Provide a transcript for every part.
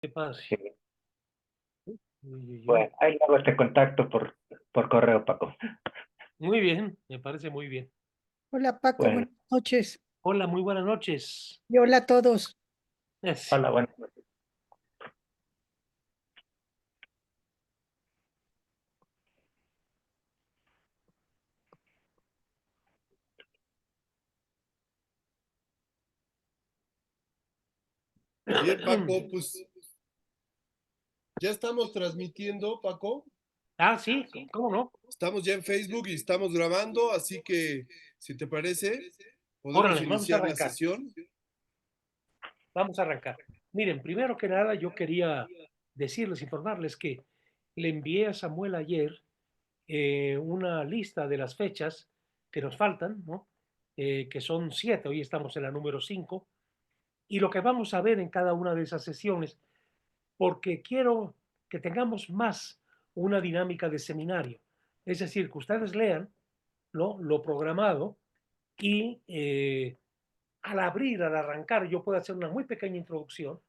Qué padre. Sí. Uy, uy, uy. Bueno, ahí luego te contacto por correo, Paco. Muy bien, me parece muy bien. Hola Paco, Bueno, buenas noches. Hola, muy buenas noches. Y hola a todos. Es- hola, buenas noches. Bien, Paco, pues ya estamos transmitiendo, Paco. Ah, sí, ¿cómo no? Estamos ya en Facebook y estamos grabando, así que si te parece, podemos Órale, vamos a iniciar la arrancar. sesión. Vamos a arrancar. Miren, primero que nada, yo quería decirles, informarles que le envié a Samuel ayer una lista de las fechas que nos faltan, ¿no? Que son 7, hoy estamos en la número 5, y lo que vamos a ver en cada una de esas sesiones, porque quiero que tengamos más una dinámica de seminario. Es decir, que ustedes lean lo programado y al abrir, al arrancar, yo puedo hacer una muy pequeña introducción.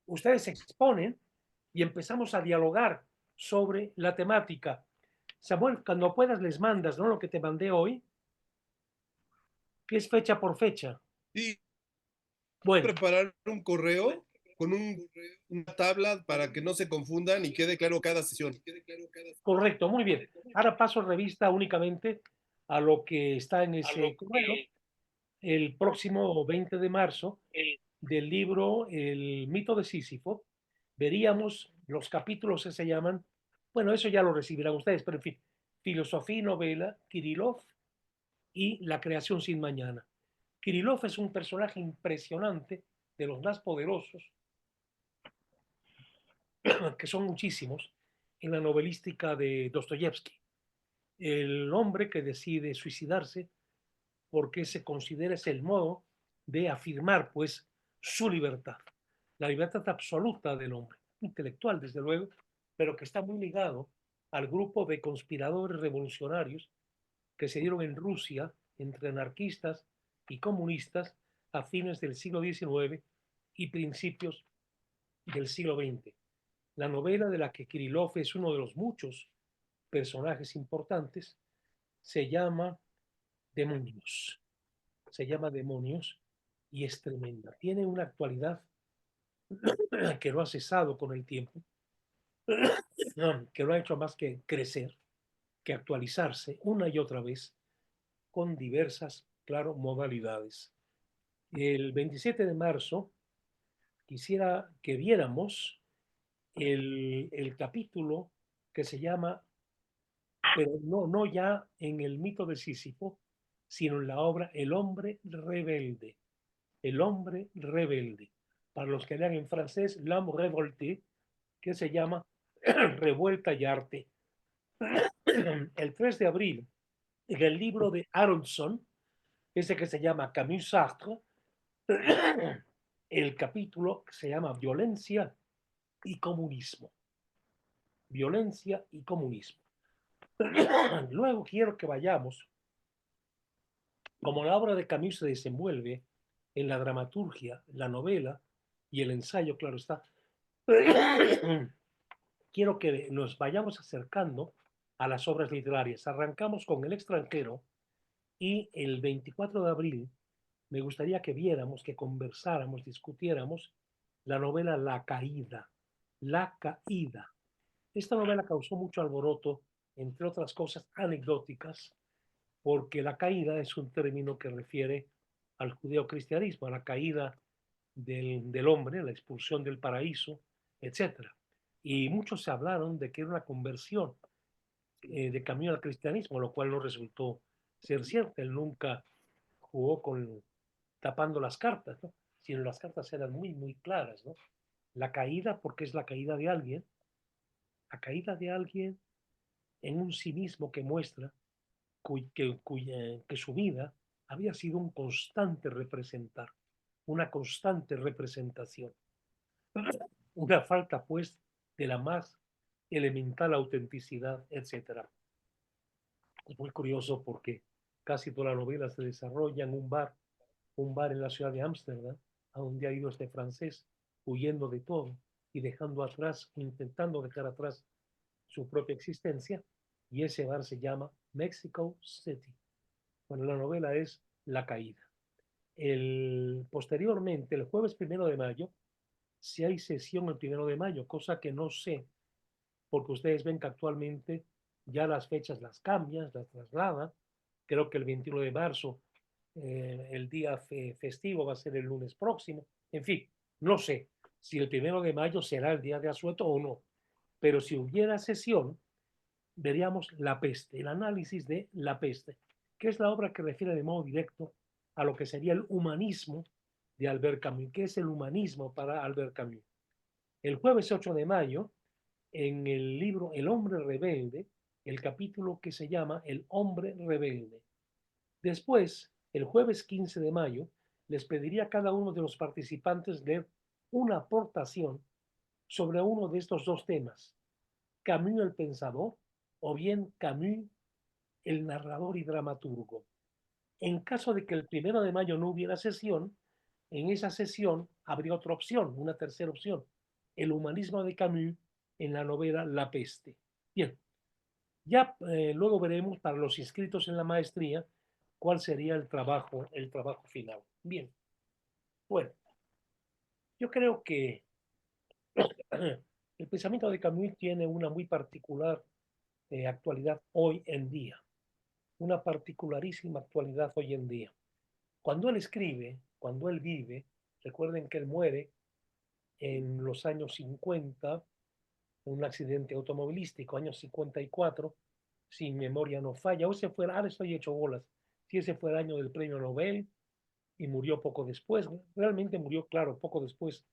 Ustedes se exponen y empezamos a dialogar sobre la temática. Samuel, cuando puedas les mandas, ¿no? Lo que te mandé hoy, que es fecha por fecha. Y Bueno, preparar un correo con una tabla para que no se confundan y quede claro cada sesión. correcto, muy bien. Ahora paso revista únicamente a lo que está en ese correo. El próximo 20 de marzo del libro El mito de Sísifo, veríamos los capítulos que se llaman, bueno, eso ya lo recibirán ustedes, pero en fin, Filosofía y Novela, Kirillov y La Creación sin Mañana. Kirillov es un personaje impresionante, de los más poderosos, que son muchísimos, en la novelística de Dostoyevsky. El hombre que decide suicidarse porque se considera es el modo de afirmar, pues, su libertad, la libertad absoluta del hombre, intelectual, desde luego, pero que está muy ligado al grupo de conspiradores revolucionarios que se dieron en Rusia entre anarquistas y comunistas a fines del siglo XIX y principios del siglo XX. La novela de la que Kirillov es uno de los muchos personajes importantes se llama Demonios. Se llama Demonios y es tremenda. Tiene una actualidad que no ha cesado con el tiempo, que no ha hecho más que crecer, que actualizarse una y otra vez con diversas, claro, modalidades. El 27 de marzo quisiera que viéramos el capítulo que se llama, pero no ya en el mito de Sísifo, sino en la obra El hombre rebelde. El hombre rebelde. Para los que lean en francés, L'homme révolté, que se llama Revuelta y Arte. El 3 de abril, en el libro de Aronson, ese que se llama Camus Sartre, el capítulo se llama Violencia y Comunismo. Violencia y Comunismo. Luego quiero que vayamos, como la obra de Camus se desenvuelve en la dramaturgia, la novela y el ensayo, claro está, quiero que nos vayamos acercando a las obras literarias. Arrancamos con El extranjero y el 24 de abril me gustaría que viéramos, que conversáramos, discutiéramos la novela La Caída. La Caída. Esta novela causó mucho alboroto, entre otras cosas anecdóticas, porque la caída es un término que refiere al judeocristianismo, a la caída del hombre, la expulsión del paraíso, etcétera. Y muchos se hablaron de que era una conversión de camino al cristianismo, lo cual no resultó ser cierto. Él nunca jugó con tapando las cartas, ¿no? Sino las cartas eran muy, muy claras, ¿no? La caída, porque es la caída de alguien en un sí mismo que muestra que su vida había sido un constante representar, una constante representación, una falta pues de la más elemental autenticidad, etcétera. Es muy curioso porque casi toda la novela se desarrolla en un bar en la ciudad de Ámsterdam, a donde ha ido este francés huyendo de todo y dejando atrás, intentando dejar atrás su propia existencia, y ese bar se llama Mexico City. Bueno, la novela es La Caída. Posteriormente, el jueves 1 de mayo, si hay sesión el 1 de mayo, cosa que no sé, porque ustedes ven que actualmente ya las fechas las cambian, las trasladan. Creo que el 21 de marzo, el día festivo va a ser el lunes próximo. En fin, no sé si el 1 de mayo será el día de asueto o no, pero si hubiera sesión, veríamos La Peste, el análisis de La Peste, que es la obra que refiere de modo directo a lo que sería el humanismo de Albert Camus. ¿Qué es el humanismo para Albert Camus? El jueves 8 de mayo, en el libro El hombre rebelde, el capítulo que se llama El hombre rebelde. Después, el jueves 15 de mayo, les pediría a cada uno de los participantes leer una aportación sobre uno de estos dos temas, Camus el pensador o bien Camus el narrador y dramaturgo. En caso de que el 1 de mayo no hubiera sesión, en esa sesión habría otra opción, una tercera opción, el humanismo de Camus en la novela La Peste. Bien, ya luego veremos para los inscritos en la maestría cuál sería el trabajo final. Bien, bueno, yo creo que el pensamiento de Camus tiene una muy particular actualidad hoy en día, una particularísima actualidad hoy en día. Cuando él escribe, cuando él vive, recuerden que él muere en los años 50 en un accidente automovilístico, años 54, si mi memoria no falla, o ese fue, ahora estoy hecho bolas, si ese fue el año del premio Nobel y murió poco después, realmente murió, claro, poco después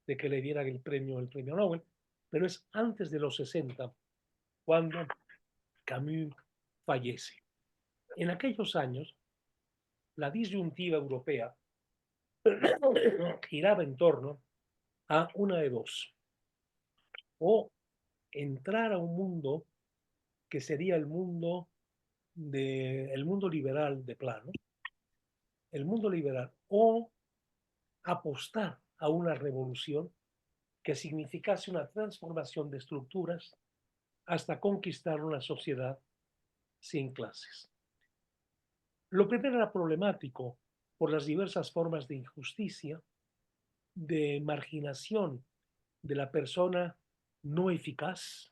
de que le dieran el premio Nobel, pero es antes de los 60 cuando Camus fallece. En aquellos años, la disyuntiva europea giraba en torno a una de dos, o entrar a un mundo que sería el mundo liberal de plano, el mundo liberal, o apostar a una revolución que significase una transformación de estructuras hasta conquistar una sociedad sin clases. Lo primero era problemático por las diversas formas de injusticia, de marginación de la persona no eficaz,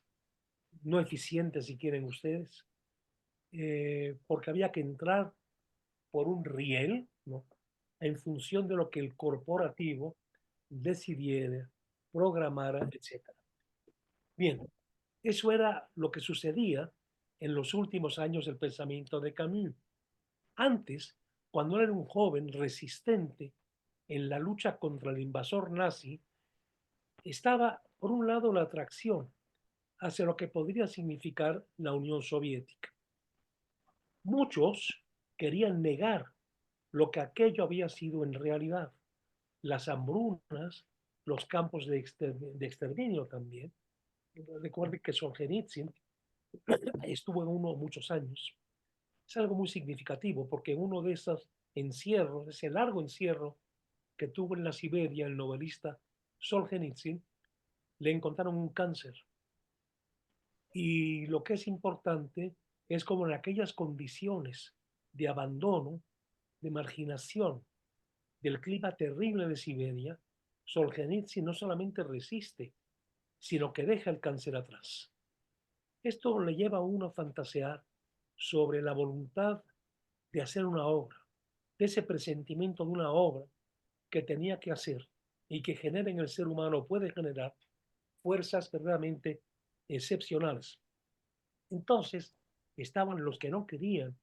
no eficiente si quieren ustedes, porque había que entrar por un riel, ¿no? En función de lo que el corporativo decidiera, programara, etc. Bien, eso era lo que sucedía en los últimos años del pensamiento de Camus. Antes, cuando era un joven resistente en la lucha contra el invasor nazi, estaba, por un lado, la atracción hacia lo que podría significar la Unión Soviética. Muchos querían negar lo que aquello había sido en realidad, las hambrunas, los campos de exterminio también. Recuerde que Solzhenitsyn estuvo en uno muchos años. Es algo muy significativo porque en uno de esos encierros, ese largo encierro que tuvo en la Siberia el novelista Solzhenitsyn, le encontraron un cáncer. Y lo que es importante es como en aquellas condiciones de abandono, de marginación, del clima terrible de Siberia, Solzhenitsyn no solamente resiste, sino que deja el cáncer atrás. Esto le lleva a uno a fantasear sobre la voluntad de hacer una obra, de ese presentimiento de una obra que tenía que hacer y que genera en el ser humano, puede generar fuerzas verdaderamente excepcionales. Entonces, estaban los que no querían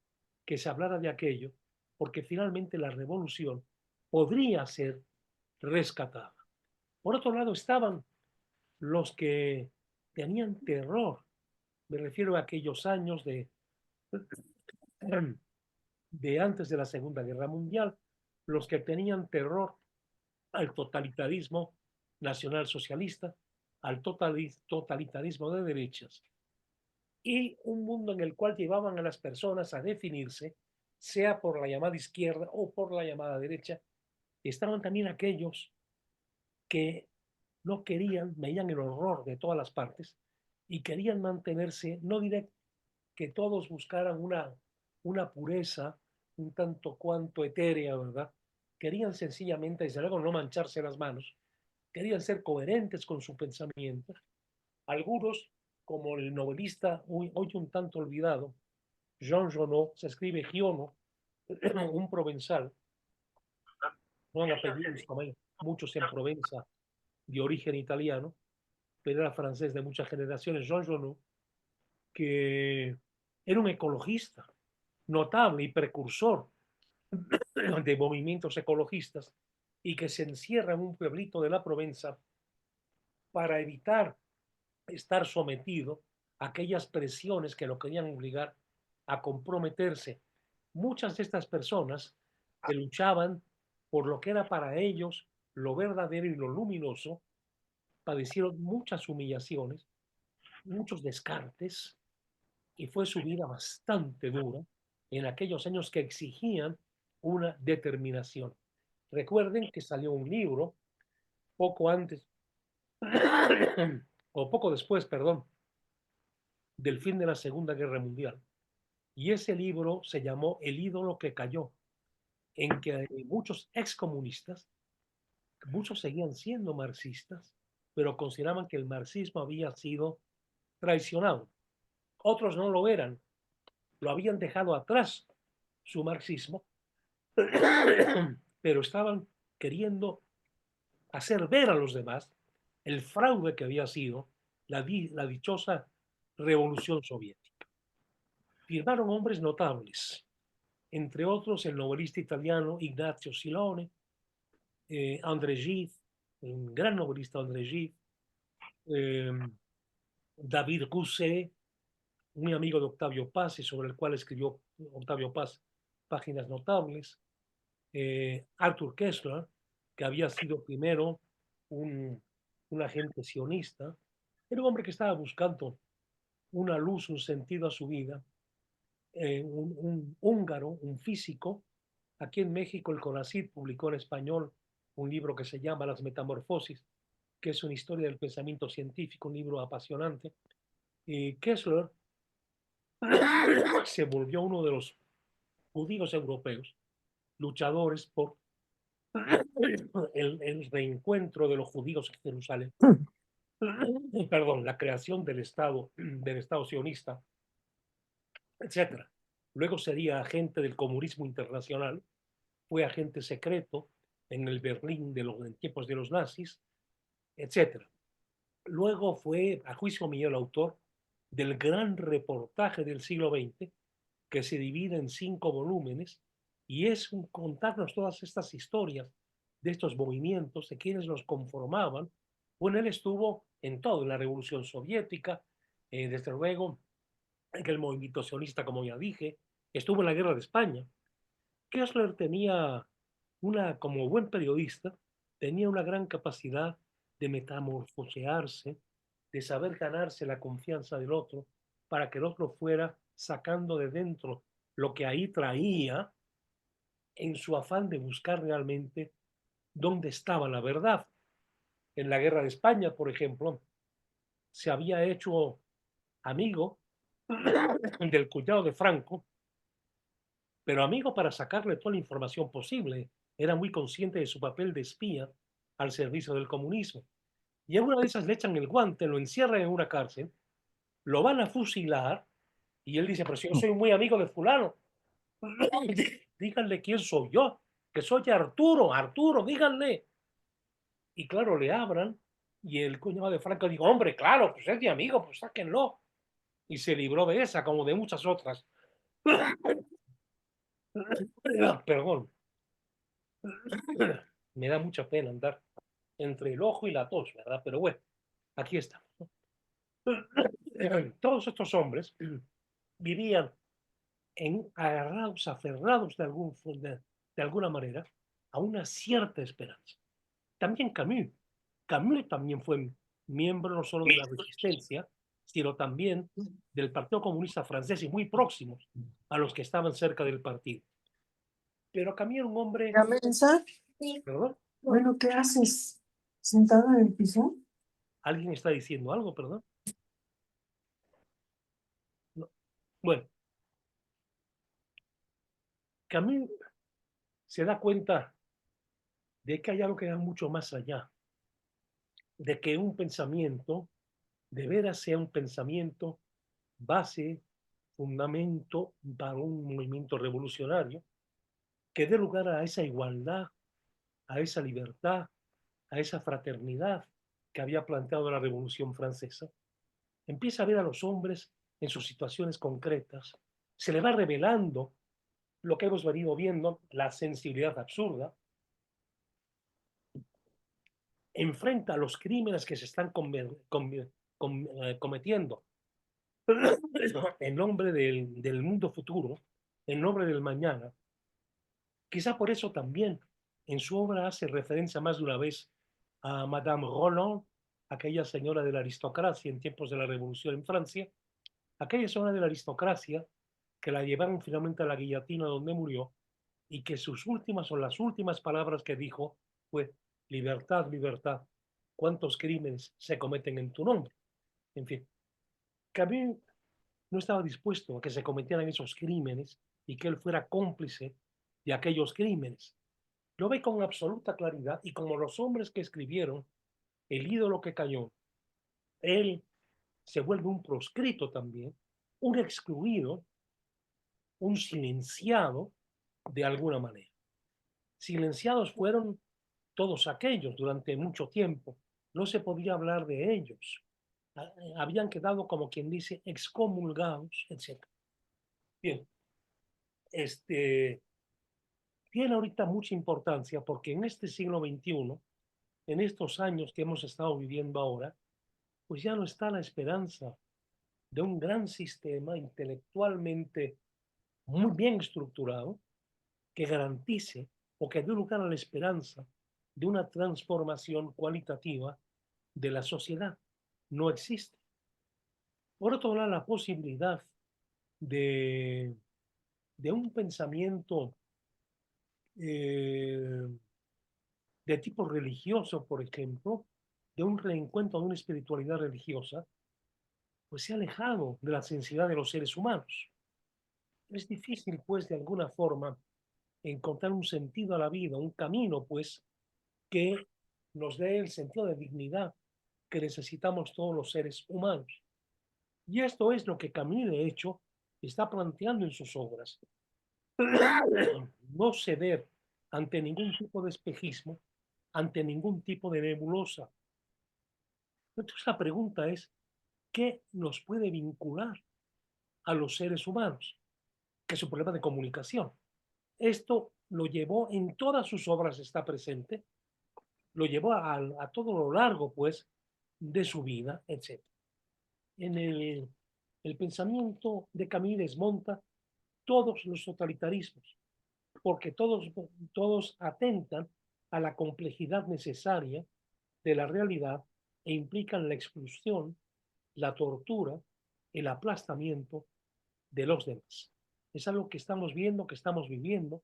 que se hablara de aquello, porque finalmente la revolución podría ser rescatada. Por otro lado, estaban los que tenían terror, me refiero a aquellos años de antes de la Segunda Guerra Mundial, los que tenían terror al totalitarismo nacionalsocialista, al totalitarismo de derechas, y un mundo en el cual llevaban a las personas a definirse, sea por la llamada izquierda o por la llamada derecha. Estaban también aquellos que no querían, veían el horror de todas las partes y querían mantenerse, no diré que todos buscaran una pureza un tanto cuanto etérea, ¿verdad? Querían sencillamente, desde luego, no mancharse las manos, querían ser coherentes con su pensamiento. Algunos, como el novelista hoy un tanto olvidado, Jean Genot, se escribe Giono, un provenzal, no en apellidos como hay muchos en Provenza de origen italiano, pero era francés de muchas generaciones, Jean Genot, que era un ecologista notable y precursor de movimientos ecologistas y que se encierra en un pueblito de la Provenza para evitar estar sometido a aquellas presiones que lo querían obligar a comprometerse. Muchas de estas personas que luchaban por lo que era para ellos lo verdadero y lo luminoso, padecieron muchas humillaciones, muchos descartes, y fue su vida bastante dura en aquellos años que exigían una determinación. Recuerden que salió un libro poco antes, o poco después, perdón, del fin de la Segunda Guerra Mundial. Y ese libro se llamó El ídolo que cayó, en que muchos excomunistas, muchos seguían siendo marxistas, pero consideraban que el marxismo había sido traicionado. Otros no lo eran, lo habían dejado atrás su marxismo, pero estaban queriendo hacer ver a los demás el fraude que había sido la dichosa revolución soviética. Firmaron hombres notables, entre otros el novelista italiano Ignazio Silone, André Gide, un gran novelista André Gide, David Rousset, muy amigo de Octavio Paz y sobre el cual escribió Octavio Paz páginas notables, Arthur Koestler, que había sido primero un agente sionista, era un hombre que estaba buscando una luz, un sentido a su vida, un húngaro, un físico. Aquí en México el CONACYT publicó en español un libro que se llama Las Metamorfosis, que es una historia del pensamiento científico, un libro apasionante. Y Kessler se volvió uno de los judíos europeos, luchadores por el reencuentro de los judíos en Jerusalén. Perdón, la creación del Estado sionista, etc. Luego sería agente del comunismo internacional, fue agente secreto en el Berlín en tiempos de los nazis, etc. Luego fue, a juicio mío, el autor del gran reportaje del siglo XX, que se divide en 5 volúmenes, y es contarnos todas estas historias de estos movimientos, de quienes los conformaban. Bueno, él estuvo en todo, en la Revolución Soviética, desde luego, en el movimiento sionista, como ya dije, estuvo en la Guerra de España. Kessler tenía como buen periodista, tenía una gran capacidad de metamorfosearse, de saber ganarse la confianza del otro, para que el otro fuera sacando de dentro lo que ahí traía en su afán de buscar realmente dónde estaba la verdad. En la Guerra de España, por ejemplo, se había hecho amigo del cuñado de Franco, pero amigo para sacarle toda la información posible. Era muy consciente de su papel de espía al servicio del comunismo. Y en una de esas le echan el guante, lo encierran en una cárcel, lo van a fusilar, y él dice, pero si yo soy muy amigo de fulano, díganle quién soy yo, que soy Arturo, Arturo, díganle. Y claro, le abran, y el cuñado de Franco dijo, hombre, claro, pues es mi amigo, pues sáquenlo. Y se libró de esa, como de muchas otras. Perdón. Me da mucha pena andar entre el ojo y la tos, ¿verdad? Pero bueno, aquí estamos. Todos estos hombres vivían agarrados, aferrados de alguna manera a una cierta esperanza. También Camus. Camus también fue miembro no solo de la resistencia, sino también del Partido Comunista Francés y muy próximos a los que estaban cerca del partido. Pero Camus era un hombre... ¿La mensa? ¿Perdón? Bueno, ¿qué haces? ¿Sentado en el piso? ¿Alguien está diciendo algo, perdón? No. Bueno, Camus se da cuenta de que hay algo que va mucho más allá, de que un pensamiento de veras sea un pensamiento base, fundamento para un movimiento revolucionario que dé lugar a esa igualdad, a esa libertad, a esa fraternidad que había planteado la Revolución Francesa. Empieza a ver a los hombres en sus situaciones concretas, se le va revelando lo que hemos venido viendo, la sensibilidad absurda, enfrenta los crímenes que se están cometiendo en nombre del mundo futuro, en nombre del mañana. Quizá por eso también en su obra hace referencia más de una vez a Madame Roland, aquella señora de la aristocracia en tiempos de la Revolución en Francia, aquella señora de la aristocracia que la llevaron finalmente a la guillotina donde murió y que sus últimas o las últimas palabras que dijo fue libertad, libertad, cuántos crímenes se cometen en tu nombre. En fin, Camus no estaba dispuesto a que se cometieran esos crímenes y que él fuera cómplice de aquellos crímenes. Lo ve con absoluta claridad y como los hombres que escribieron El ídolo que cayó, él se vuelve un proscrito también, un excluido, un silenciado de alguna manera. Silenciados fueron todos aquellos durante mucho tiempo. No se podía hablar de ellos. Habían quedado, como quien dice, excomulgados, etc. Bien, tiene ahorita mucha importancia porque en este siglo XXI, en estos años que hemos estado viviendo ahora, pues ya no está la esperanza de un gran sistema intelectualmente muy bien estructurado que garantice o que dé lugar a la esperanza de una transformación cualitativa de la sociedad. No existe. Por otro lado, la posibilidad de, de un pensamiento eh, de tipo religioso, por ejemplo, de un reencuentro de una espiritualidad religiosa, pues se ha alejado de la sensibilidad de los seres humanos. Es difícil, pues, de alguna forma, encontrar un sentido a la vida, un camino, pues, que nos dé el sentido de dignidad que necesitamos todos los seres humanos. Y esto es lo que Camus, de hecho, está planteando en sus obras. No ceder ante ningún tipo de espejismo, ante ningún tipo de nebulosa. Entonces la pregunta es, ¿qué nos puede vincular a los seres humanos? Que es un problema de comunicación. Esto lo llevó en todas sus obras, está presente, lo llevó a todo lo largo, pues, de su vida, etc. En el pensamiento de Camus desmonta todos los totalitarismos, porque todos atentan a la complejidad necesaria de la realidad e implican la exclusión, la tortura, el aplastamiento de los demás. Es algo que estamos viendo, que estamos viviendo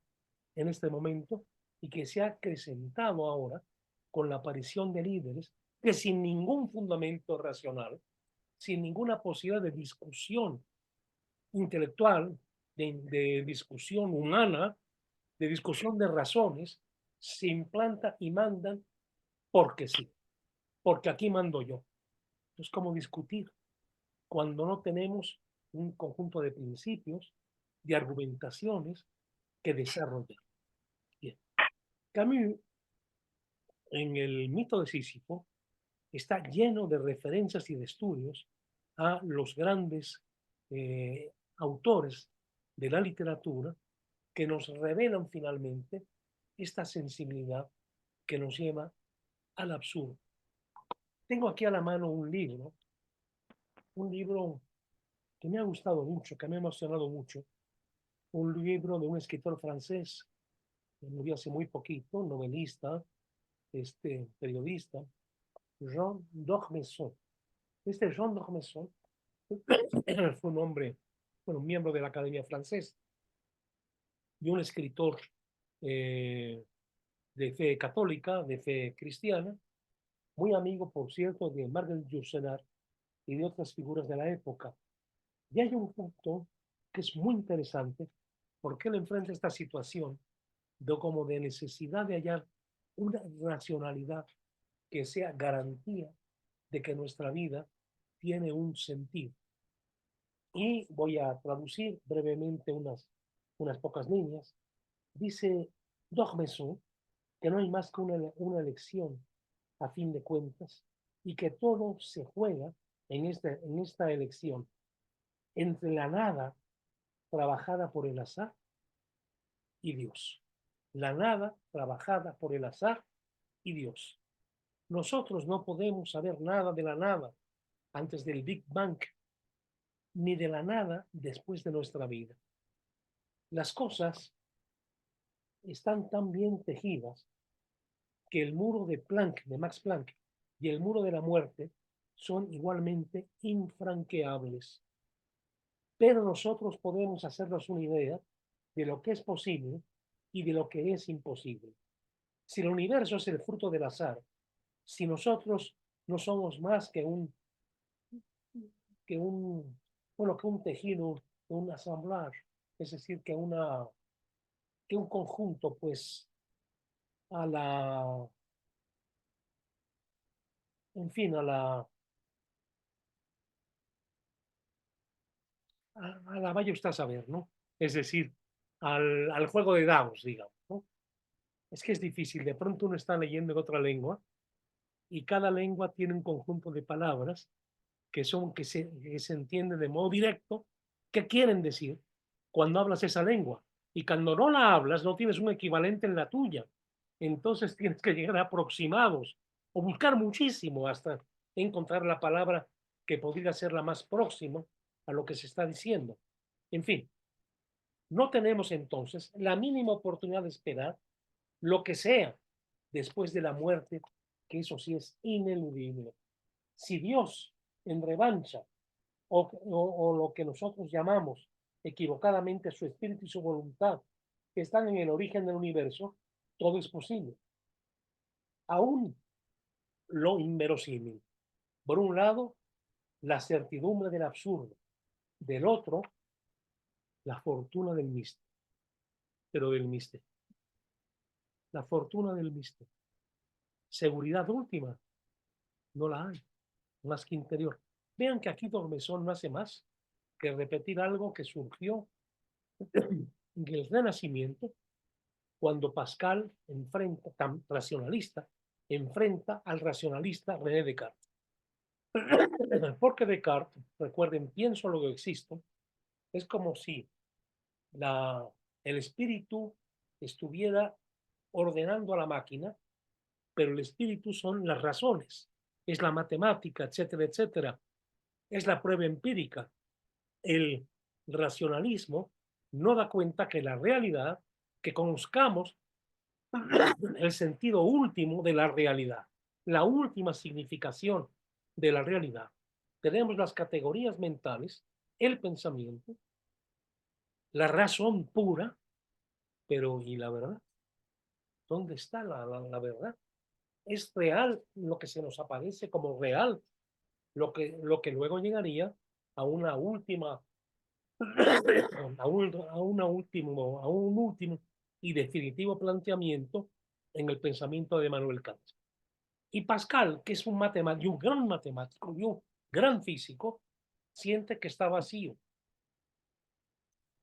en este momento y que se ha acrecentado ahora con la aparición de líderes que sin ningún fundamento racional, sin ninguna posibilidad de discusión intelectual, de discusión humana, de discusión de razones, se implantan y mandan porque sí, porque aquí mando yo. Es como discutir cuando no tenemos un conjunto de principios, de argumentaciones que desarrollar. Bien. Camus, en el mito de Sísifo, está lleno de referencias y de estudios a los grandes autores de la literatura que nos revelan finalmente esta sensibilidad que nos lleva al absurdo. Tengo aquí a la mano un libro que me ha gustado mucho, que me ha emocionado mucho, un libro de un escritor francés que murió hace muy poquito, novelista, periodista, Jean d'Ormesson. Jean d'Ormesson fue un hombre, bueno, un miembro de la Academia Francesa y un escritor de fe católica, de fe cristiana, muy amigo, por cierto, de Margaret Yourcenar y de otras figuras de la época. Y hay un punto que es muy interesante, porque él enfrenta esta situación como de necesidad de hallar una racionalidad que sea garantía de que nuestra vida tiene un sentido. Y voy a traducir brevemente unas pocas líneas. Dice D'Ormesson que no hay más que una elección a fin de cuentas y que todo se juega en esta elección entre la nada trabajada por el azar y Dios. La nada trabajada por el azar y Dios. Nosotros no podemos saber nada de la nada antes del Big Bang, ni de la nada después de nuestra vida. Las cosas están tan bien tejidas que el muro de Planck, de Max Planck, y el muro de la muerte son igualmente infranqueables. Pero nosotros podemos hacernos una idea de lo que es posible y de lo que es imposible. Si el universo es el fruto del azar, si nosotros no somos más que un, bueno, que un tejido, un assemblage, es decir, que un conjunto, pues, a la, en fin, a la vaya usted a saber, ¿no? Es decir, al juego de dados, digamos, ¿no? Es que es difícil, de pronto uno está leyendo en otra lengua y cada lengua tiene un conjunto de palabras que se entiende de modo directo qué quieren decir cuando hablas esa lengua. Y cuando no la hablas, no tienes un equivalente en la tuya. Entonces tienes que llegar a aproximados o buscar muchísimo hasta encontrar la palabra que podría ser la más próxima a lo que se está diciendo. En fin, no tenemos entonces la mínima oportunidad de esperar lo que sea después de la muerte, que eso sí es ineludible. Si Dios, en revancha, o lo que nosotros llamamos equivocadamente su espíritu y su voluntad, que están en el origen del universo, todo es posible. Aún lo inverosímil. Por un lado, la certidumbre del absurdo. Del otro, la fortuna del misterio. Pero del misterio. La fortuna del misterio. Seguridad última, no la hay, más que interior. Vean que aquí Dormesón no hace más que repetir algo que surgió en el Renacimiento, cuando Pascal enfrenta, tan racionalista, enfrenta al racionalista René Descartes. Porque Descartes, recuerden, pienso luego existo, es como si el espíritu estuviera ordenando a la máquina, pero el espíritu son las razones, es la matemática, etcétera, etcétera, es la prueba empírica. El racionalismo no da cuenta que la realidad, que conozcamos el sentido último de la realidad, la última significación de la realidad. Tenemos las categorías mentales, el pensamiento, la razón pura, pero ¿y la verdad? ¿Dónde está la verdad? ¿Es real lo que se nos aparece como real? Lo que luego llegaría a una última, a un último y definitivo planteamiento en el pensamiento de Manuel Kant. Y Pascal, que es un matemático, un gran matemático y un gran físico, siente que está vacío,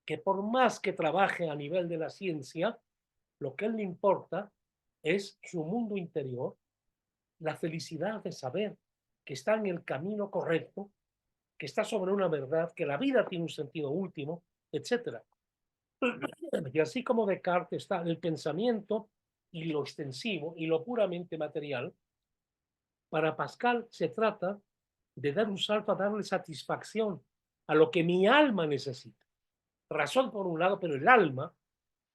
que por más que trabaje a nivel de la ciencia, lo que a él le importa es su mundo interior, la felicidad de saber que está en el camino correcto, que está sobre una verdad, que la vida tiene un sentido último, etc. Y así como Descartes está el pensamiento y lo extensivo y lo puramente material, para Pascal se trata de dar un salto a darle satisfacción a lo que mi alma necesita. Razón por un lado, pero el alma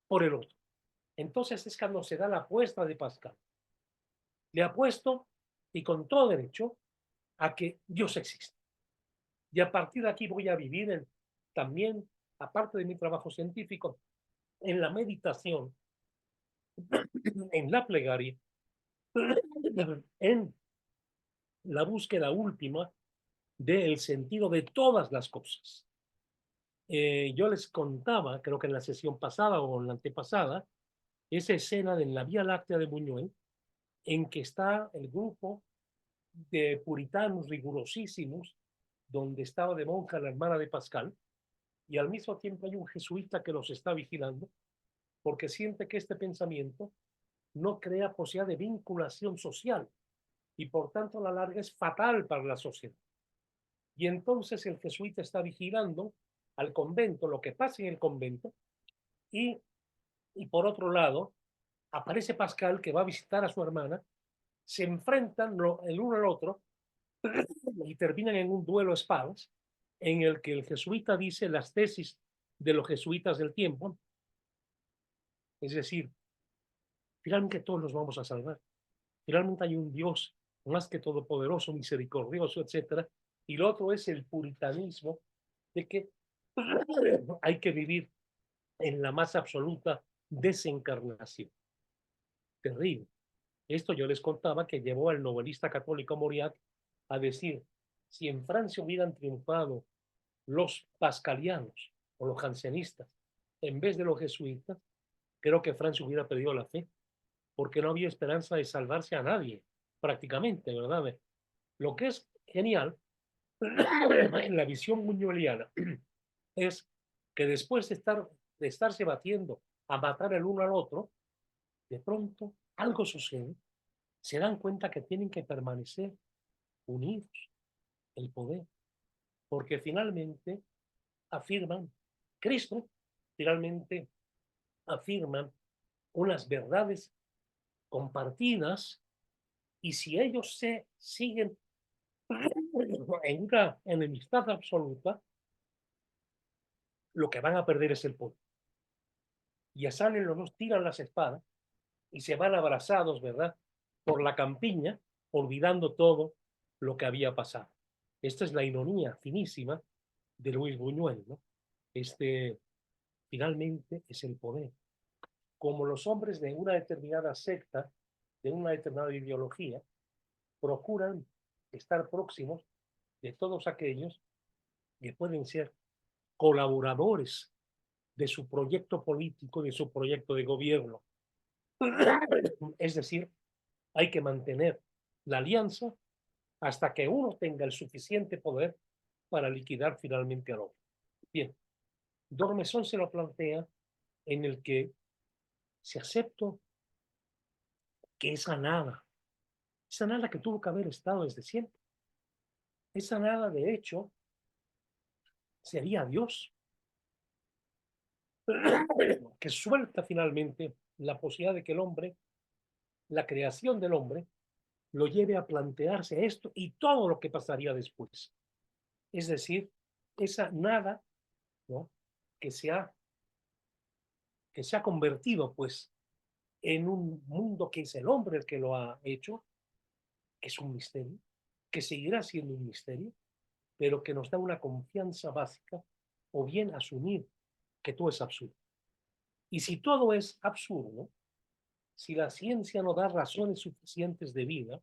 por el otro. Entonces es cuando se da la apuesta de Pascal. Le apuesto, y con todo derecho, a que Dios existe. Y a partir de aquí voy a vivir también, aparte de mi trabajo científico, en la meditación, en la plegaria, en la búsqueda última del sentido de todas las cosas. Yo les contaba, creo que en la sesión pasada o en la antepasada, esa escena de la Vía Láctea de Buñuel, en que está el grupo de puritanos rigurosísimos, donde estaba de monja la hermana de Pascal, y al mismo tiempo hay un jesuita que los está vigilando, porque siente que este pensamiento no crea posibilidad de vinculación social, y por tanto a la larga es fatal para la sociedad. Y entonces el jesuita está vigilando al convento, lo que pasa en el convento, y por otro lado, aparece Pascal, que va a visitar a su hermana, se enfrentan el uno al otro y terminan en un duelo a espadas, en el que el jesuita dice las tesis de los jesuitas del tiempo, es decir, finalmente todos los vamos a salvar. Finalmente hay un Dios más que todopoderoso, misericordioso, etcétera. Y lo otro es el puritanismo de que hay que vivir en la más absoluta desencarnación. Terrible. Esto yo les contaba que llevó al novelista católico Mauriac a decir, si en Francia hubieran triunfado los pascalianos o los jansenistas en vez de los jesuitas, creo que Francia hubiera perdido la fe, porque no había esperanza de salvarse a nadie, prácticamente, ¿verdad? Lo que es genial en la visión buñueliana es que después de estarse batiendo a matar el uno al otro, de pronto algo sucede, se dan cuenta que tienen que permanecer unidos, el poder, porque finalmente afirman, Cristo finalmente afirman unas verdades compartidas, y si ellos se siguen en una enemistad absoluta, lo que van a perder es el poder. Ya salen los dos, tiran las espadas y se van abrazados, ¿verdad?, por la campiña, olvidando todo lo que había pasado. Esta es la ironía finísima de Luis Buñuel, ¿no? Finalmente es el poder. Como los hombres de una determinada secta, de una determinada ideología, procuran estar próximos de todos aquellos que pueden ser colaboradores de su proyecto político, de su proyecto de gobierno. Es decir, hay que mantener la alianza hasta que uno tenga el suficiente poder para liquidar finalmente al otro. Bien, D'Ormesson se lo plantea en el que se aceptó que esa nada que tuvo que haber estado desde siempre, esa nada de hecho sería Dios, que suelta finalmente la posibilidad de que el hombre, la creación del hombre, lo lleve a plantearse esto y todo lo que pasaría después. Es decir, esa nada, ¿no?, que se ha convertido pues en un mundo que es el hombre el que lo ha hecho, que es un misterio, que seguirá siendo un misterio, pero que nos da una confianza básica, o bien asumir que todo es absurdo. Y si todo es absurdo, si la ciencia no da razones suficientes de vida,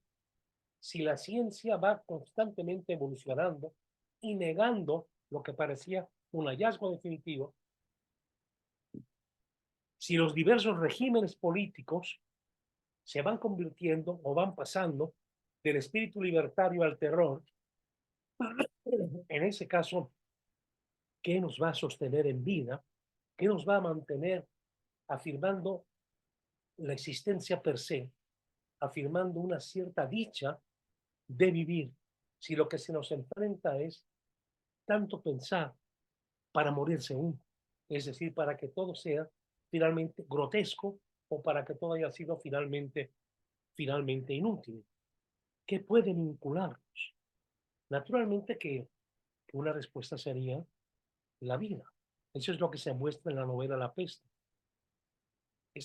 si la ciencia va constantemente evolucionando y negando lo que parecía un hallazgo definitivo, si los diversos regímenes políticos se van convirtiendo o van pasando del espíritu libertario al terror, en ese caso, ¿qué nos va a sostener en vida? ¿Qué nos va a mantener afirmando la existencia per se, afirmando una cierta dicha de vivir, si lo que se nos enfrenta es tanto pensar para morirse uno? Es decir, para que todo sea finalmente grotesco, o para que todo haya sido finalmente inútil. ¿Qué puede vincularnos? Naturalmente que una respuesta sería la vida. Eso es lo que se muestra en la novela La Peste.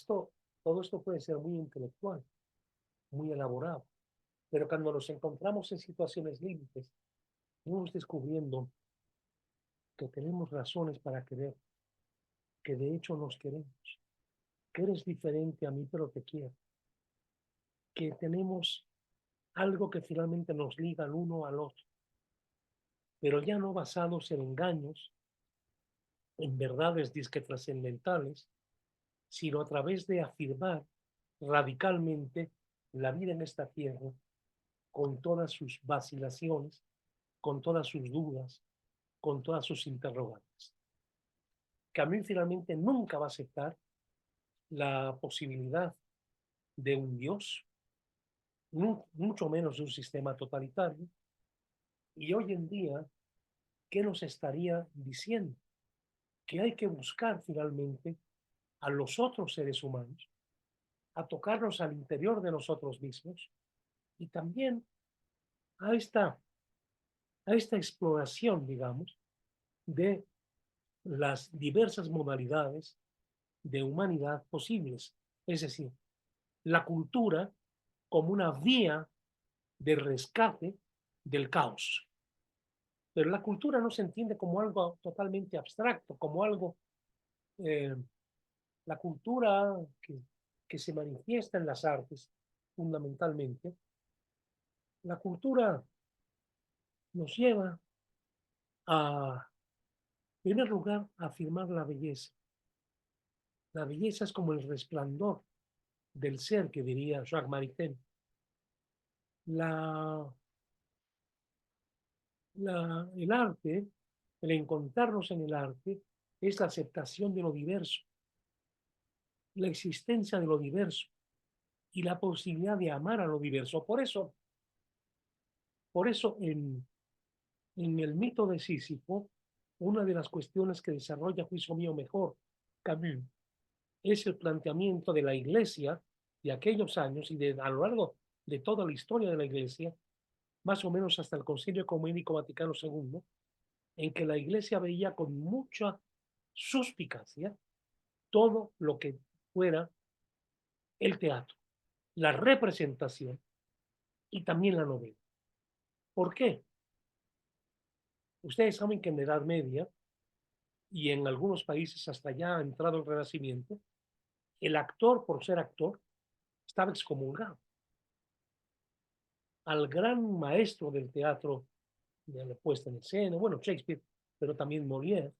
Todo esto puede ser muy intelectual, muy elaborado, pero cuando nos encontramos en situaciones límites, vamos descubriendo que tenemos razones para querer, que de hecho nos queremos, que eres diferente a mí, pero te quiero, que tenemos algo que finalmente nos liga al uno al otro, pero ya no basados en engaños, en verdades disque trascendentales, sino a través de afirmar radicalmente la vida en esta tierra, con todas sus vacilaciones, con todas sus dudas, con todas sus interrogantes. Camus finalmente nunca va a aceptar la posibilidad de un Dios, mucho menos de un sistema totalitario. Y hoy en día, ¿qué nos estaría diciendo? Que hay que buscar finalmente a los otros seres humanos, a tocarnos al interior de nosotros mismos y también a esta exploración, digamos, de las diversas modalidades de humanidad posibles. Es decir, la cultura como una vía de rescate del caos. Pero la cultura no se entiende como algo totalmente abstracto, como algo, eh, la cultura que se manifiesta en las artes, fundamentalmente. La cultura nos lleva a, en primer lugar, a afirmar la belleza. La belleza es como el resplandor del ser, que diría Jacques Maritain. La, el arte, el encontrarnos en el arte, es la aceptación de lo diverso, la existencia de lo diverso y la posibilidad de amar a lo diverso. Por eso en el mito de Sísifo, una de las cuestiones que desarrolla, juicio mío, mejor Camus, es el planteamiento de la Iglesia de aquellos años y a lo largo de toda la historia de la Iglesia, más o menos hasta el Concilio Ecuménico Vaticano II, en que la Iglesia veía con mucha suspicacia todo lo que fuera el teatro, la representación y también la novela. ¿Por qué? Ustedes saben que en la Edad Media y en algunos países hasta ya ha entrado el Renacimiento, el actor, por ser actor, estaba excomulgado. Al gran maestro del teatro de la puesta en escena, bueno, Shakespeare, pero también Molière.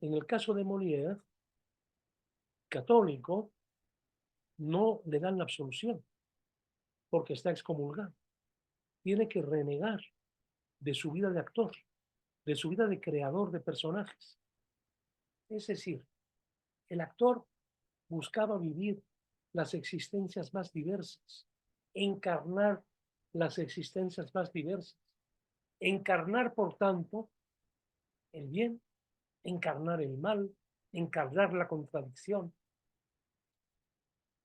En el caso de Molière, católico, no le dan la absolución porque está excomulgado. Tiene que renegar de su vida de actor, de su vida de creador de personajes. Es decir, el actor buscaba vivir las existencias más diversas, encarnar las existencias más diversas, encarnar, por tanto, el bien, encarnar el mal, encarnar la contradicción.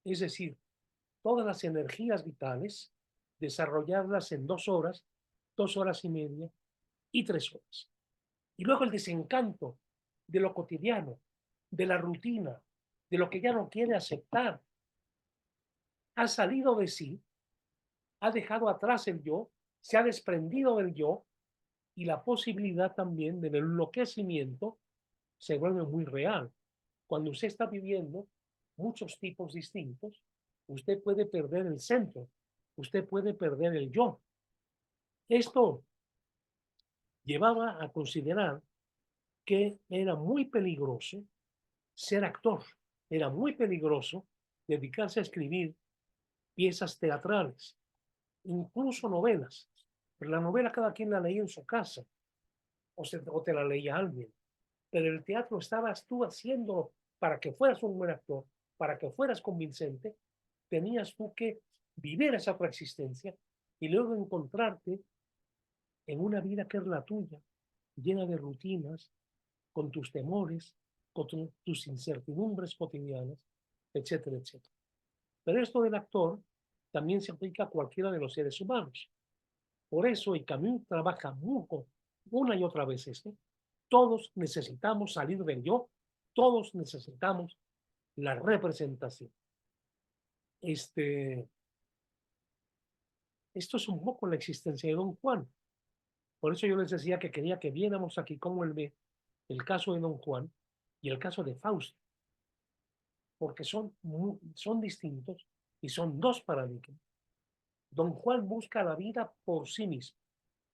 Es decir, todas las energías vitales, desarrollarlas en 2 horas, 2 horas y media y 3 horas. Y luego el desencanto de lo cotidiano, de la rutina, de lo que ya no quiere aceptar. Ha salido de sí, ha dejado atrás el yo, se ha desprendido del yo y la posibilidad también del enloquecimiento se vuelve muy real. Cuando usted está viviendo muchos tipos distintos, usted puede perder el centro, usted puede perder el yo. Esto llevaba a considerar que era muy peligroso ser actor, era muy peligroso dedicarse a escribir piezas teatrales, incluso novelas. Pero la novela cada quien la leía en su casa o te la leía alguien. Pero el teatro estabas tú haciendo para que fueras un buen actor, para que fueras convincente, tenías tú que vivir esa otra existencia y luego encontrarte en una vida que es la tuya, llena de rutinas, con tus temores, con tus incertidumbres cotidianas, etcétera, etcétera. Pero esto del actor también se aplica a cualquiera de los seres humanos. Por eso, y Camus trabaja mucho, una y otra vez esto, todos necesitamos salir del yo, todos necesitamos la representación. Esto es un poco la existencia de Don Juan. Por eso yo les decía que quería que viéramos aquí cómo él ve el caso de Don Juan y el caso de Fausto, porque son distintos y son dos paradigmas. Don Juan busca la vida por sí mismo,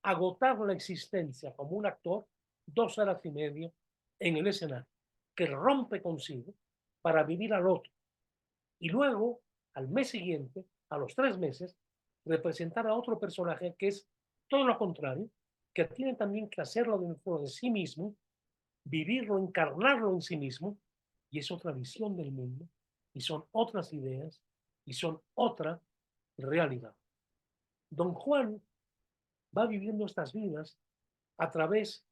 agotar la existencia como un actor 2 horas y media en el escenario, que rompe consigo para vivir al otro. Y luego, al mes siguiente, a los 3 meses, representar a otro personaje que es todo lo contrario, que tiene también que hacerlo dentro de sí mismo, vivirlo, encarnarlo en sí mismo, y es otra visión del mundo, y son otras ideas, y son otra realidad. Don Juan va viviendo estas vidas a través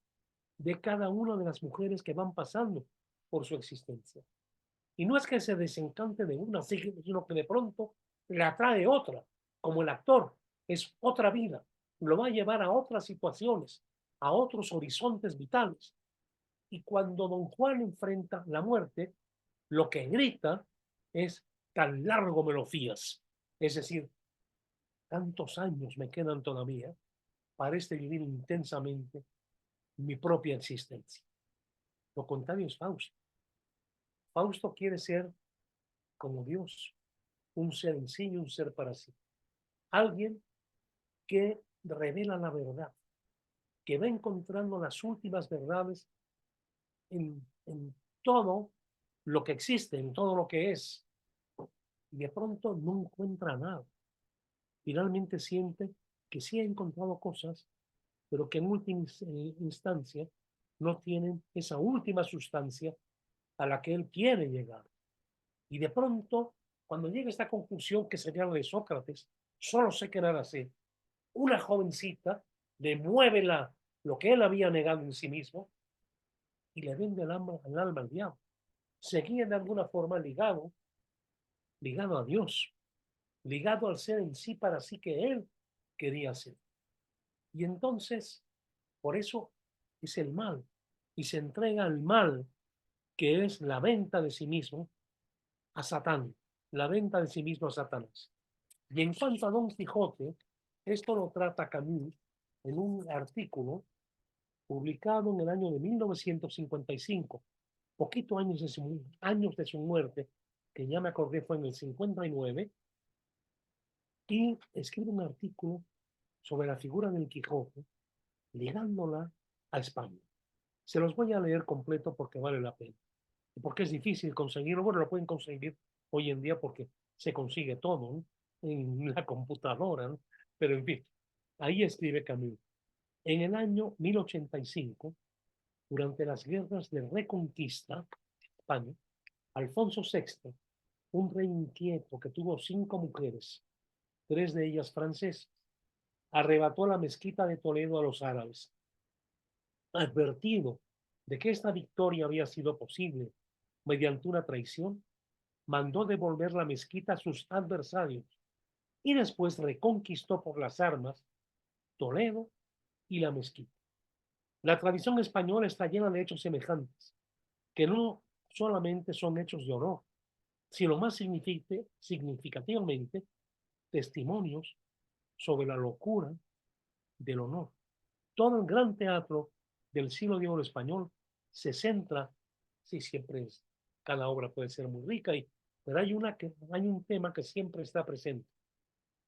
de cada una de las mujeres que van pasando por su existencia. Y no es que se desencante de una, sino que de pronto le atrae otra, como el actor, es otra vida, lo va a llevar a otras situaciones, a otros horizontes vitales. Y cuando don Juan enfrenta la muerte, lo que grita es: tan largo me lo fías. Es decir, tantos años me quedan todavía para vivir intensamente mi propia existencia. Lo contrario es Fausto. Fausto quiere ser como Dios, un ser en sí y un ser para sí. Alguien que revela la verdad, que va encontrando las últimas verdades en todo lo que existe, en todo lo que es. Y de pronto no encuentra nada. Finalmente siente que sí ha encontrado cosas, pero que en última instancia no tienen esa última sustancia a la que él quiere llegar. Y de pronto, cuando llega a esta conclusión que sería la de Sócrates, solo sé querer hacer, una jovencita le mueve lo que él había negado en sí mismo y le vende el alma al diablo. Seguía de alguna forma ligado a Dios, ligado al ser en sí para sí que él quería ser. Y entonces, por eso es el mal, y se entrega al mal, que es la venta de sí mismo a Satán, la venta de sí mismo a Satanás. Y en cuanto a Don Quijote, esto lo trata Camus en un artículo publicado en el año de 1955, poquito años de su muerte, que ya me acordé fue en el 59, y escribe un artículo sobre la figura del Quijote, ligándola a España. Se los voy a leer completo porque vale la pena. Y porque es difícil conseguirlo. Bueno, lo pueden conseguir hoy en día porque se consigue todo, ¿no?, en la computadora, ¿no? Pero en fin, ahí escribe Camus. En el año 1085, durante las guerras de Reconquista de España, Alfonso VI, un rey inquieto que tuvo 5 mujeres, 3 de ellas francesas, arrebató la mezquita de Toledo a los árabes. Advertido de que esta victoria había sido posible mediante una traición, mandó devolver la mezquita a sus adversarios y después reconquistó por las armas Toledo y la mezquita. La tradición española está llena de hechos semejantes, que no solamente son hechos de honor, sino más significativamente testimonios sobre la locura del honor. Todo el gran teatro del siglo de oro español se centra, sí, siempre es, cada obra puede ser muy rica, pero hay un tema que siempre está presente: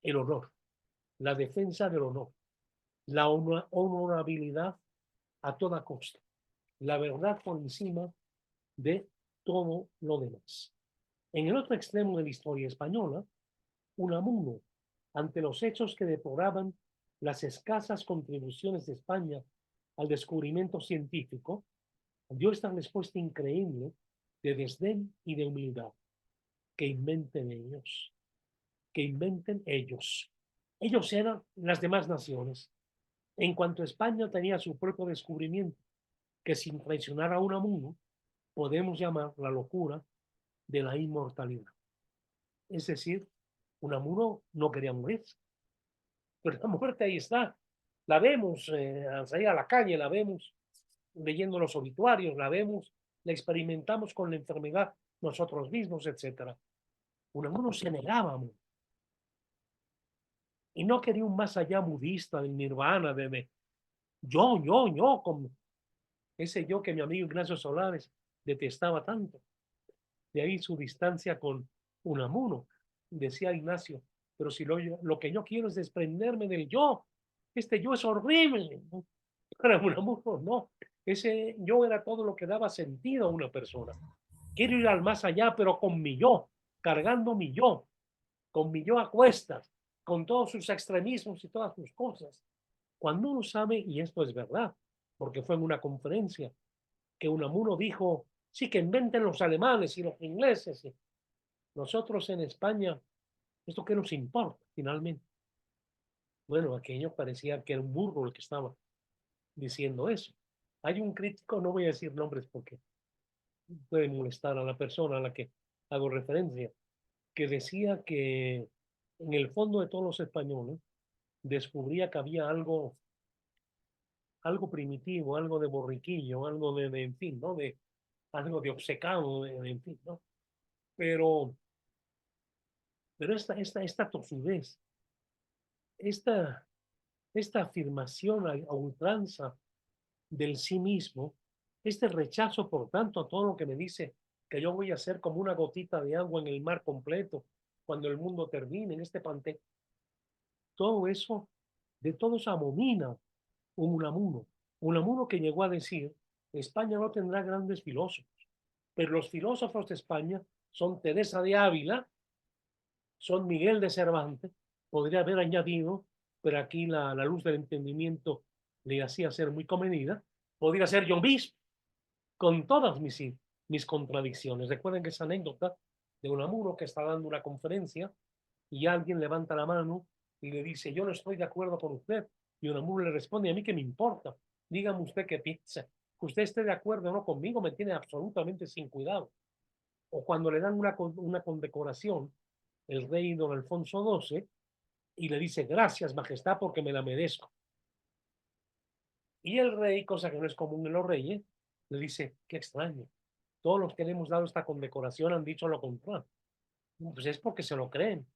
el honor, la defensa del honor, la honorabilidad a toda costa, la verdad por encima de todo lo demás. En el otro extremo de la historia española, Unamuno, ante los hechos que deploraban las escasas contribuciones de España al descubrimiento científico, dio esta respuesta increíble de desdén y de humildad: que inventen ellos, que inventen ellos. Ellos eran las demás naciones. En cuanto España tenía su propio descubrimiento, que sin traicionar a Unamuno, podemos llamar la locura de la inmortalidad. Es decir, Unamuno no quería morir, pero la muerte ahí está. La vemos al salir a la calle, la vemos leyendo los obituarios, la vemos, la experimentamos con la enfermedad nosotros mismos, etc. Unamuno se negaba a morir. Y no quería un más allá budista del nirvana, de yo, como ese yo que mi amigo Ignacio Solares detestaba tanto. De ahí su distancia con Unamuno. Decía Ignacio: pero si lo que yo quiero es desprenderme del yo, este yo es horrible, ¿no? Para Unamuno no, ese yo era todo lo que daba sentido a una persona. Quiero ir al más allá, pero con mi yo, cargando mi yo, con mi yo a cuestas, con todos sus extremismos y todas sus cosas. Cuando uno sabe, y esto es verdad, porque fue en una conferencia que Unamuno dijo, sí, que inventen los alemanes y los ingleses. Y nosotros en España, ¿esto qué nos importa finalmente? Bueno, aquello parecía que era un burro el que estaba diciendo eso. Hay un crítico, no voy a decir nombres porque puede molestar a la persona a la que hago referencia, que decía que en el fondo de todos los españoles descubría que había algo primitivo, algo de borriquillo, algo en fin, ¿no? Algo de obcecado, en fin, ¿no? Pero, pero esta tosudez, esta, esta afirmación a ultranza del sí mismo, este rechazo, por tanto, a todo lo que me dice que yo voy a ser como una gotita de agua en el mar completo cuando el mundo termine, en este pante, todo eso, de todo se abomina un Unamuno. Unamuno que llegó a decir, España no tendrá grandes filósofos, pero los filósofos de España son Teresa de Ávila, son Miguel de Cervantes, podría haber añadido, pero aquí la luz del entendimiento le hacía ser muy comedida, podría ser yo mismo, con todas mis contradicciones. Recuerden que esa anécdota de Unamuno que está dando una conferencia y alguien levanta la mano y le dice, yo no estoy de acuerdo con usted. Y Unamuno le responde, a mí qué me importa, dígame usted qué piensa. Que usted esté de acuerdo o no conmigo me tiene absolutamente sin cuidado. O cuando le dan una condecoración, el rey don Alfonso XII, y le dice, gracias, majestad, porque me la merezco. Y el rey, cosa que no es común en los reyes, le dice, qué extraño. Todos los que le hemos dado esta condecoración han dicho lo contrario. Pues es porque se lo creen.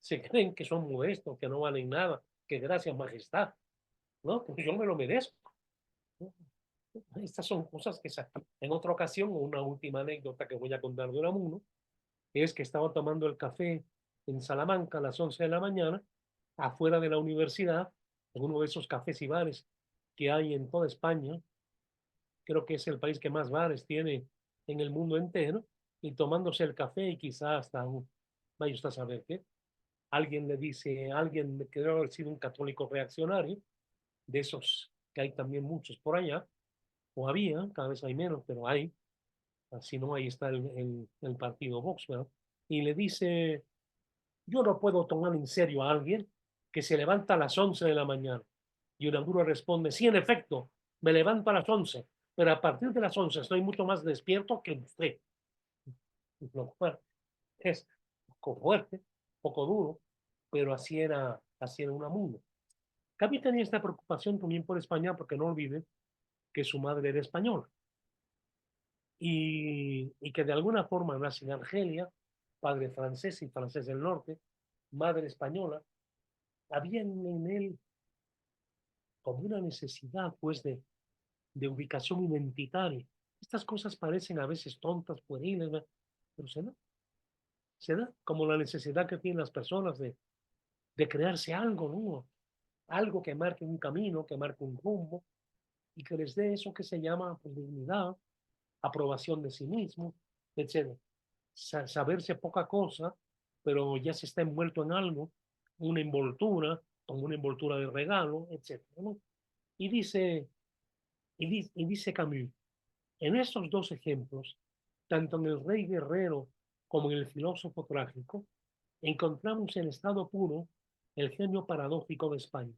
Se creen que son modestos, que no valen nada, que gracias, majestad. ¿No? Pues yo me lo merezco. ¿No? Estas son cosas que en otra ocasión, una última anécdota que voy a contar de Unamuno, es que estaba tomando el café en Salamanca a las 11 de la mañana, afuera de la universidad, en uno de esos cafés y bares que hay en toda España. Creo que es el país que más bares tiene en el mundo entero, y tomándose el café y quizás hasta vaya usted a saber qué, alguien le dice, alguien que debe haber sido un católico reaccionario, de esos que hay también muchos por allá, o había, cada vez hay menos, pero hay, así no, ahí está el partido Vox, ¿verdad? Y le dice, yo no puedo tomar en serio a alguien que se levanta a las 11 de la mañana. Y Unamuno responde, sí, en efecto, me levanto a las 11, pero a partir de las 11 estoy mucho más despierto que usted. Lo cual es poco fuerte, poco duro, pero así era Unamuno. Gaby tenía esta preocupación también por España, porque no olvide que su madre era española y que de alguna forma nace en Argelia, padre francés y francés del norte, madre española. Había en él como una necesidad, pues, de ubicación identitaria. Estas cosas parecen a veces tontas, pueriles, ¿no? Pero se da como la necesidad que tienen las personas de crearse algo, ¿no? Algo que marque un camino, que marque un rumbo y que les dé eso que se llama, pues, dignidad, aprobación de sí mismo, etc. Saberse poca cosa, pero ya se está envuelto en algo, una envoltura, como una envoltura de regalo, etc., ¿no? Y dice, y dice Camus, en estos dos ejemplos, tanto en el rey guerrero como en el filósofo trágico, encontramos en estado puro el genio paradójico de España.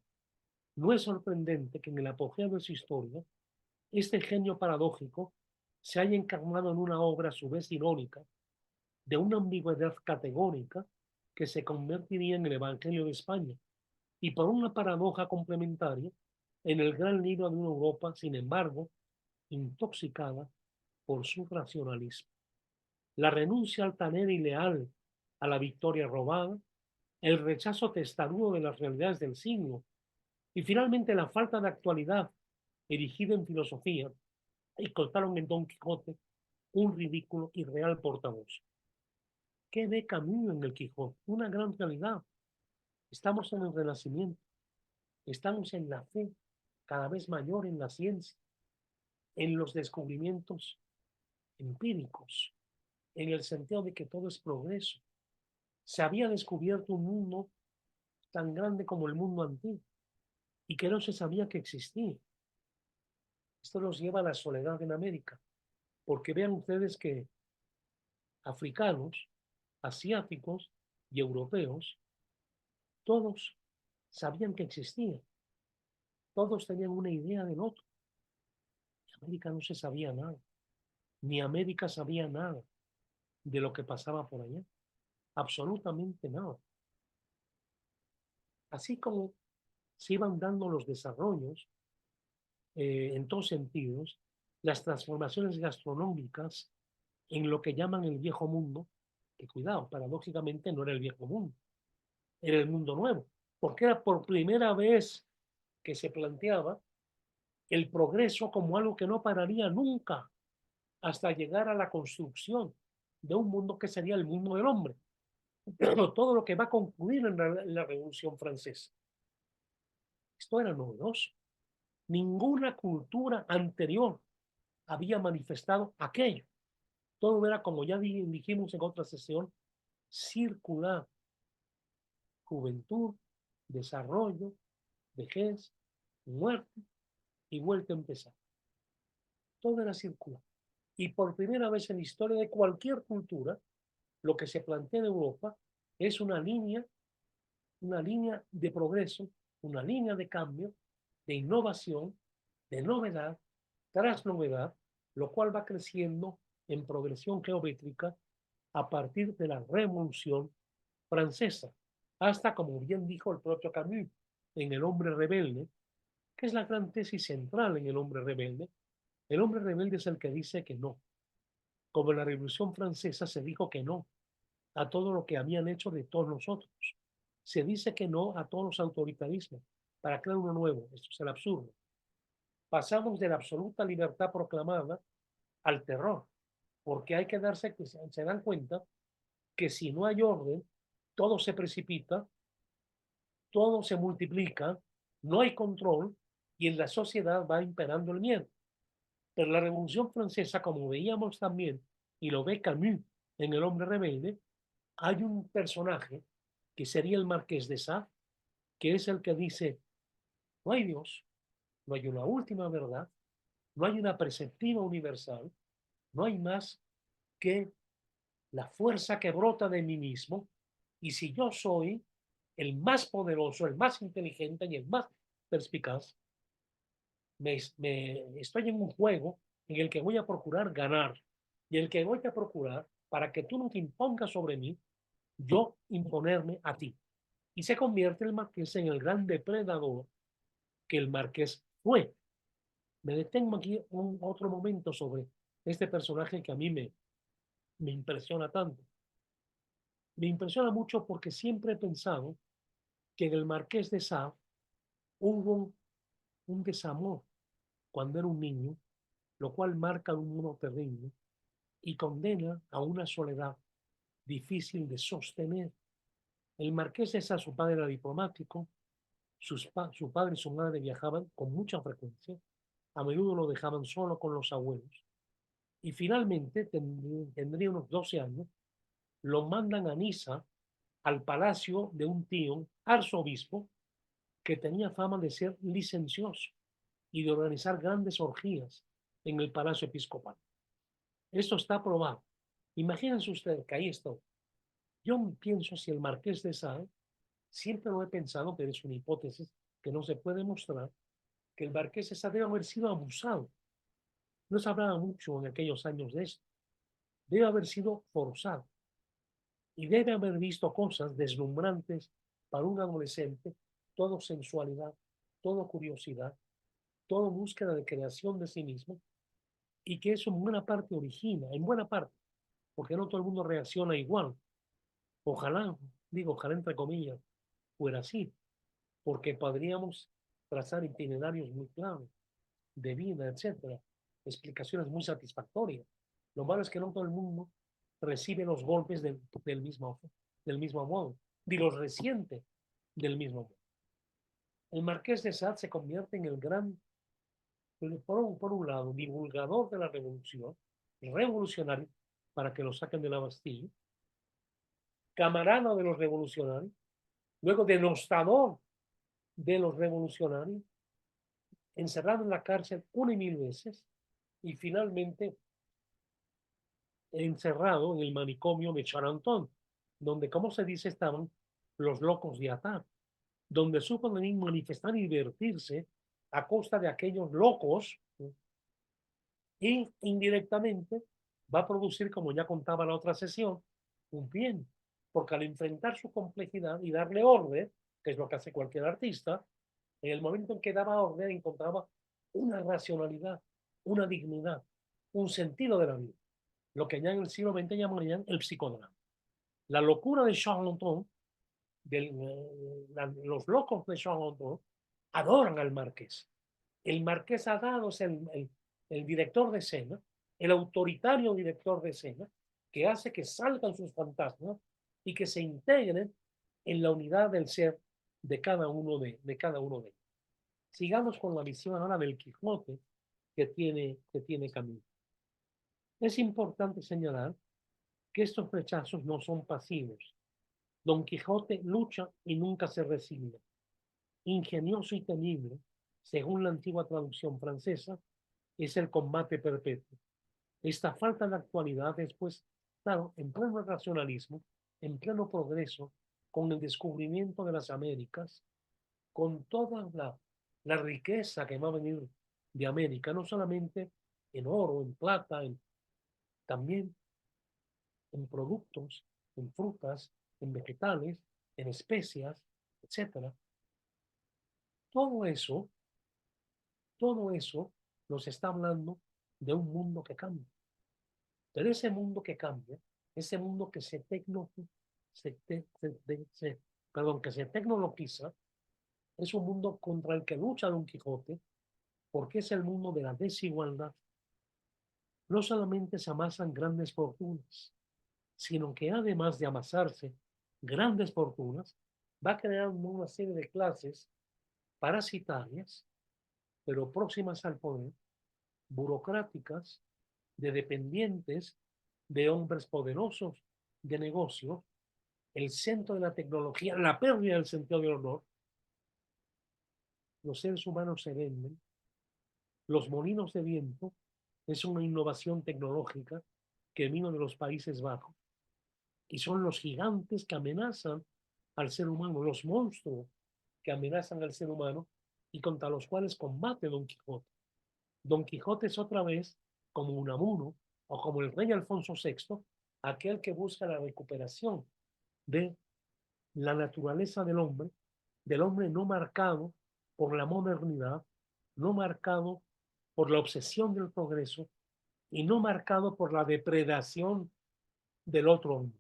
No es sorprendente que en el apogeo de su historia, este genio paradójico se haya encarnado en una obra a su vez irónica, de una ambigüedad categórica que se convertiría en el Evangelio de España, y por una paradoja complementaria, en el gran libro de una Europa, sin embargo, intoxicada por su racionalismo. La renuncia altanera y leal a la victoria robada, el rechazo testarudo de las realidades del siglo, y finalmente la falta de actualidad erigida en filosofía, encontraron en Don Quijote un ridículo y real portavoz. ¿Qué ve Camus en el Quijote? Una gran realidad, Estamos en el Renacimiento, estamos en la fe cada vez mayor en la ciencia, en los descubrimientos empíricos, en el sentido de que todo es progreso. Se había descubierto un mundo tan grande como el mundo antiguo y que no se sabía que existía. Esto nos lleva a la soledad en América, porque vean ustedes que africanos, asiáticos y europeos, todos sabían que existía, todos tenían una idea del otro. En América no se sabía nada, ni América sabía nada de lo que pasaba por allá, absolutamente nada. Así como se iban dando los desarrollos en todos sentidos, las transformaciones gastronómicas en lo que llaman el viejo mundo, que cuidado, paradójicamente no era el viejo mundo, era el mundo nuevo, porque era por primera vez que se planteaba el progreso como algo que no pararía nunca hasta llegar a la construcción de un mundo que sería el mundo del hombre. Todo lo que va a concluir en la Revolución Francesa. Esto era novedoso. Ninguna cultura anterior había manifestado aquello. Todo era, como ya dijimos en otra sesión, circular. Juventud, desarrollo, vejez, muerte y vuelta a empezar. Todo era circular. Y por primera vez en la historia de cualquier cultura, lo que se plantea en Europa es una línea de progreso, una línea de cambio, de innovación, de novedad, tras novedad, lo cual va creciendo en progresión geométrica a partir de la Revolución Francesa, hasta, como bien dijo el propio Camus, en El hombre rebelde, que es la gran tesis central en El hombre rebelde. El hombre rebelde es el que dice que no. Como en la Revolución Francesa se dijo que no a todo lo que habían hecho de todos nosotros. Se dice que no a todos los autoritarismos para crear uno nuevo. Esto es el absurdo. Pasamos de la absoluta libertad proclamada al terror, porque hay que darse, se dan cuenta que si no hay orden, todo se precipita, todo se multiplica, no hay control y en la sociedad va imperando el miedo. Pero la Revolución Francesa, como veíamos también, y lo ve Camus en El hombre rebelde, hay un personaje que sería el Marqués de Sade, que es el que dice, no hay Dios, no hay una última verdad, no hay una perspectiva universal, no hay más que la fuerza que brota de mí mismo, y si yo soy el más poderoso, el más inteligente y el más perspicaz, estoy en un juego en el que voy a procurar ganar, y el que voy a procurar, para que tú no te impongas sobre mí, yo imponerme a ti. Y se convierte el marqués en el gran depredador que el marqués fue. Me detengo aquí un otro momento sobre este personaje que a mí me impresiona tanto. Me impresiona mucho porque siempre he pensado que en el Marqués de Sade hubo un desamor cuando era un niño, lo cual marca un mundo terrible y condena a una soledad difícil de sostener. El Marqués de Sade, su padre era diplomático, su padre y su madre viajaban con mucha frecuencia, a menudo lo dejaban solo con los abuelos, y finalmente tendría unos 12 años, lo mandan a Niza, al palacio de un tío, arzobispo, que tenía fama de ser licencioso y de organizar grandes orgías en el palacio episcopal. Esto está probado. Imagínense ustedes que ahí está. Yo pienso si el Marqués de Sade, siempre lo he pensado, pero es una hipótesis que no se puede mostrar, que el Marqués de Sade debe haber sido abusado. No se hablaba mucho en aquellos años de esto. Debe haber sido forzado y debe haber visto cosas deslumbrantes para un adolescente, todo sensualidad, todo curiosidad, todo búsqueda de creación de sí mismo, y que eso en buena parte origina, en buena parte, porque no todo el mundo reacciona igual. Ojalá, digo, ojalá entre comillas, fuera así, porque podríamos trazar itinerarios muy claros de vida, etcétera, explicaciones muy satisfactorias. Lo malo es que no todo el mundo recibe los golpes del mismo modo, ni los resiente del mismo modo. El Marqués de Sade se convierte en el gran, por un lado, divulgador de la revolución, revolucionario, para que lo saquen de la Bastilla, camarada de los revolucionarios, luego denostador de los revolucionarios, encerrado en la cárcel 1,000 veces y finalmente encerrado en el manicomio de Charenton, donde, como se dice, estaban los locos de Attard, donde supo venir manifestar y divertirse a costa de aquellos locos, y indirectamente va a producir, como ya contaba la otra sesión, un bien, porque al enfrentar su complejidad y darle orden, que es lo que hace cualquier artista, en el momento en que daba orden encontraba una racionalidad, una dignidad, un sentido de la vida, lo que ya en el siglo XX llamarían el psicodrama. La locura de Charenton, los locos de Charenton, adoran al marqués. El marqués ha dado el director de escena, el autoritario director de escena, que hace que salgan sus fantasmas y que se integren en la unidad del ser de cada uno de ellos. Sigamos con la visión ahora del Quijote que tiene Camilo. Es importante señalar que estos rechazos no son pasivos. Don Quijote lucha y nunca se resigna. Ingenioso y temible, según la antigua traducción francesa, es el combate perpetuo. Esta falta de actualidad es, pues, claro, en pleno racionalismo, en pleno progreso, con el descubrimiento de las Américas, con toda la riqueza que va a venir de América, no solamente en oro, en plata, también en productos, en frutas, en vegetales, en especias, etcétera. Todo eso, todo eso nos está hablando de un mundo que cambia. Pero ese mundo que cambia, ese mundo que que se tecnologiza, es un mundo contra el que lucha Don Quijote, porque es el mundo de la desigualdad. No solamente se amasan grandes fortunas, sino que además de amasarse grandes fortunas, va creando una serie de clases parasitarias, pero próximas al poder, burocráticas, de dependientes, de hombres poderosos, de negocios, el centro de la tecnología, la pérdida del sentido del honor. Los seres humanos se venden. Los molinos de viento es una innovación tecnológica que vino de los Países Bajos y son los gigantes que amenazan al ser humano, los monstruos que amenazan al ser humano y contra los cuales combate Don Quijote. Don Quijote es otra vez como Unamuno o como el rey Alfonso VI, aquel que busca la recuperación de la naturaleza del hombre no marcado por la modernidad, no marcado por la obsesión del progreso y no marcado por la depredación del otro hombre.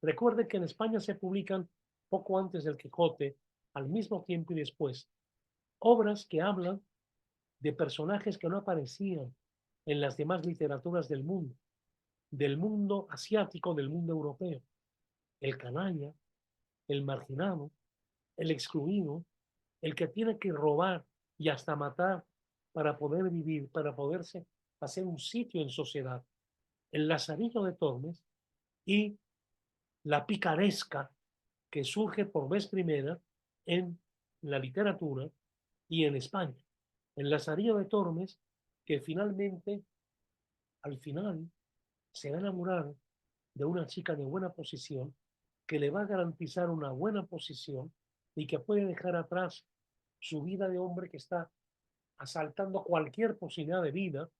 Recuerde que en España se publican poco antes del Quijote, al mismo tiempo y después, obras que hablan de personajes que no aparecían en las demás literaturas del mundo asiático, del mundo europeo. El canalla, el marginado, el excluido, el que tiene que robar y hasta matar para poder vivir, para poderse hacer un sitio en sociedad. El Lazarillo de Tormes y la picaresca que surge por vez primera en la literatura y en España. El Lazarillo de Tormes, que finalmente, al final, se va a enamorar de una chica de buena posición que le va a garantizar una buena posición y que puede dejar atrás su vida de hombre que está asaltando cualquier posibilidad de vida,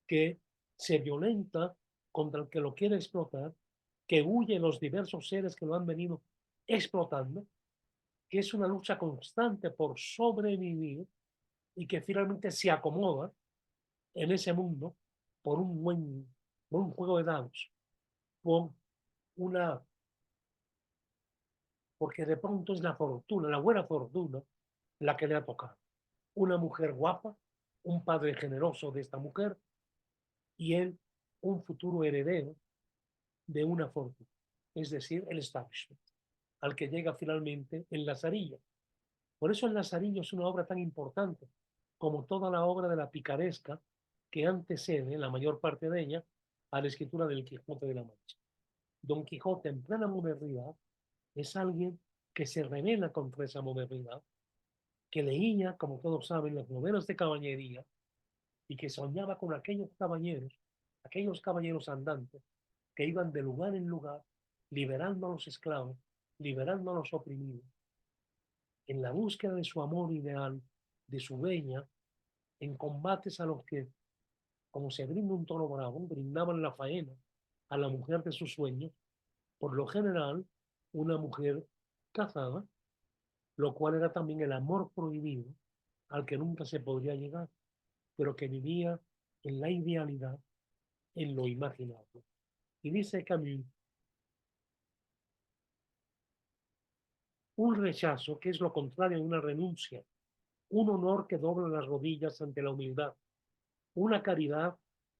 que se violenta contra el que lo quiere explotar, que huye los diversos seres que lo han venido explotando, que es una lucha constante por sobrevivir y que finalmente se acomoda en ese mundo por por un juego de dados, por una, porque de pronto es la fortuna, la buena fortuna, la que le ha tocado. Una mujer guapa, un padre generoso de esta mujer y él, un futuro heredero de una fortuna, es decir, el establishment. al que llega finalmente el Lazarillo. Por eso el Lazarillo es una obra tan importante, como toda la obra de la picaresca que antecede, la mayor parte de ella, a la escritura del Quijote de la Mancha. Don Quijote, en plena modernidad, es alguien que se rebela contra esa modernidad, que leía, como todos saben, las novelas de caballería y que soñaba con aquellos caballeros andantes que iban de lugar en lugar, liberando a los esclavos, liberando a los oprimidos, en la búsqueda de su amor ideal, de su bella, en combates a los que, como se brinda un toro bravo, brindaban la faena a la mujer de sus sueños, por lo general, una mujer casada, lo cual era también el amor prohibido al que nunca se podría llegar, pero que vivía en la idealidad, en lo imaginable. Y dice Camus, un rechazo que es lo contrario de una renuncia, un honor que dobla las rodillas ante la humildad, una caridad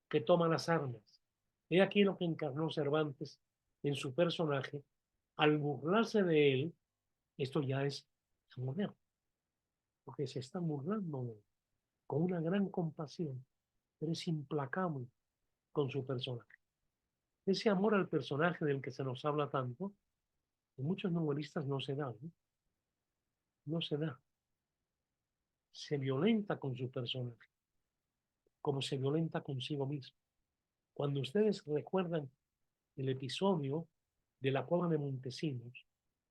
que toma las armas. He aquí lo que encarnó Cervantes en su personaje. Al burlarse de él, esto ya es moderno, porque se están burlando de él con una gran compasión, pero es implacable con su personaje. Ese amor al personaje del que se nos habla tanto, en muchos novelistas no se da, ¿no? No se da. Se violenta con su personaje, como se violenta consigo mismo. Cuando ustedes recuerdan el episodio de la cueva de Montesinos,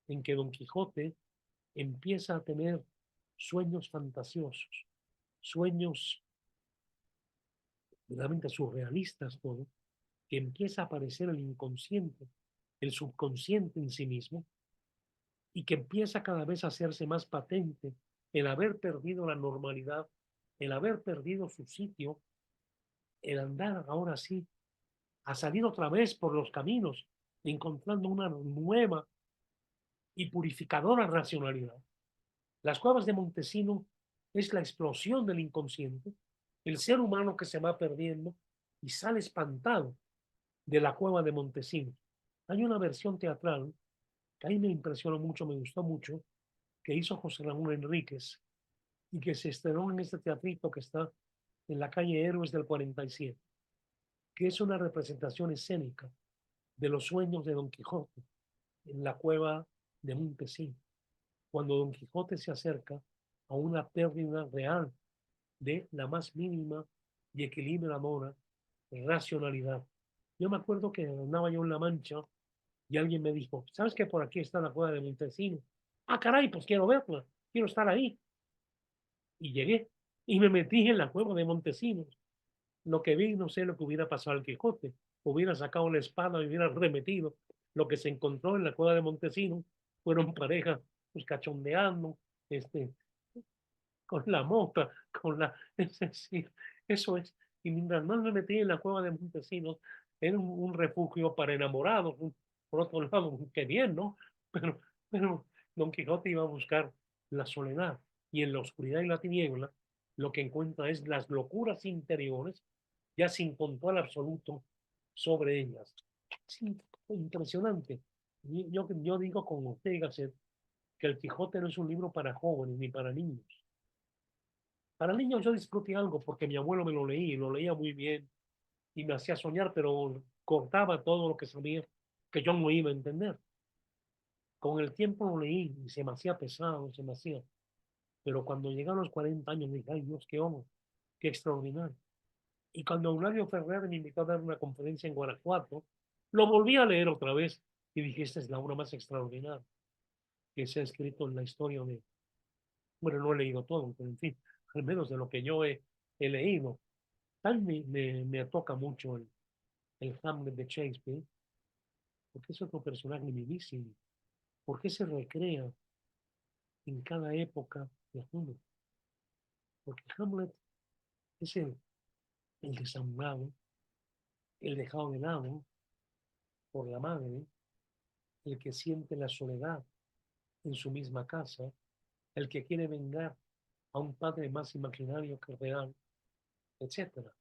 en que Don Quijote empieza a tener sueños fantasiosos, sueños realmente surrealistas, todo, que empieza a aparecer el inconsciente, el subconsciente en sí mismo, y que empieza cada vez a hacerse más patente el haber perdido la normalidad, el haber perdido su sitio, el andar ahora sí, a salir otra vez por los caminos, encontrando una nueva y purificadora racionalidad. Las cuevas de Montesino es la explosión del inconsciente, el ser humano que se va perdiendo y sale espantado de la cueva de Montesinos. Hay una versión teatral que a mí me impresionó mucho, me gustó mucho, que hizo José Ramón Enríquez y que se estrenó en este teatrito que está en la calle Héroes del 47, que es una representación escénica de los sueños de Don Quijote en la cueva de Montesinos, cuando Don Quijote se acerca a una pérdida real de la más mínima y equilibradora racionalidad. Yo me acuerdo que andaba yo en La Mancha y alguien me dijo, ¿sabes que por aquí está la cueva de Montesinos? Ah, caray, pues quiero verla, quiero estar ahí. Y llegué y me metí en la cueva de Montesinos. Lo que vi, no sé lo que hubiera pasado al Quijote. Hubiera sacado la espada y hubiera remetido. Lo que se encontró en la cueva de Montesinos fueron parejas pues, cachondeando, con la mota, es decir, eso es. Y mientras más me metí en la cueva de Montesinos, era un refugio para enamorados. Por otro lado, qué bien, ¿no? Pero Don Quijote iba a buscar la soledad y en la oscuridad y la tiniebla lo que encuentra es las locuras interiores, ya sin control absoluto sobre ellas. Sí, impresionante. Yo digo con usted, Gasset, que el Quijote no es un libro para jóvenes ni para niños. Para niños yo disfruté algo porque mi abuelo me lo leía y lo leía muy bien y me hacía soñar, pero cortaba todo lo que sabía que yo no iba a entender. Con el tiempo lo leí y se me hacía pesado, se me hacía. Pero cuando llegué a los 40 años dije, ay Dios, qué hombre, qué extraordinario. Y cuando Eulalia Ferrer me invitó a dar una conferencia en Guanajuato, lo volví a leer otra vez y dije, esta es la obra más extraordinaria que se ha escrito en la historia de, bueno, no he leído todo, pero en fin, al menos de lo que yo he leído. Tal me toca mucho el Hamlet de Shakespeare, porque es otro personaje vivísimo, porque se recrea en cada época de Hamlet, porque Hamlet es el desamorado, el dejado de lado por la madre, el que siente la soledad en su misma casa, el que quiere vengar a un padre más imaginario que real, etcétera.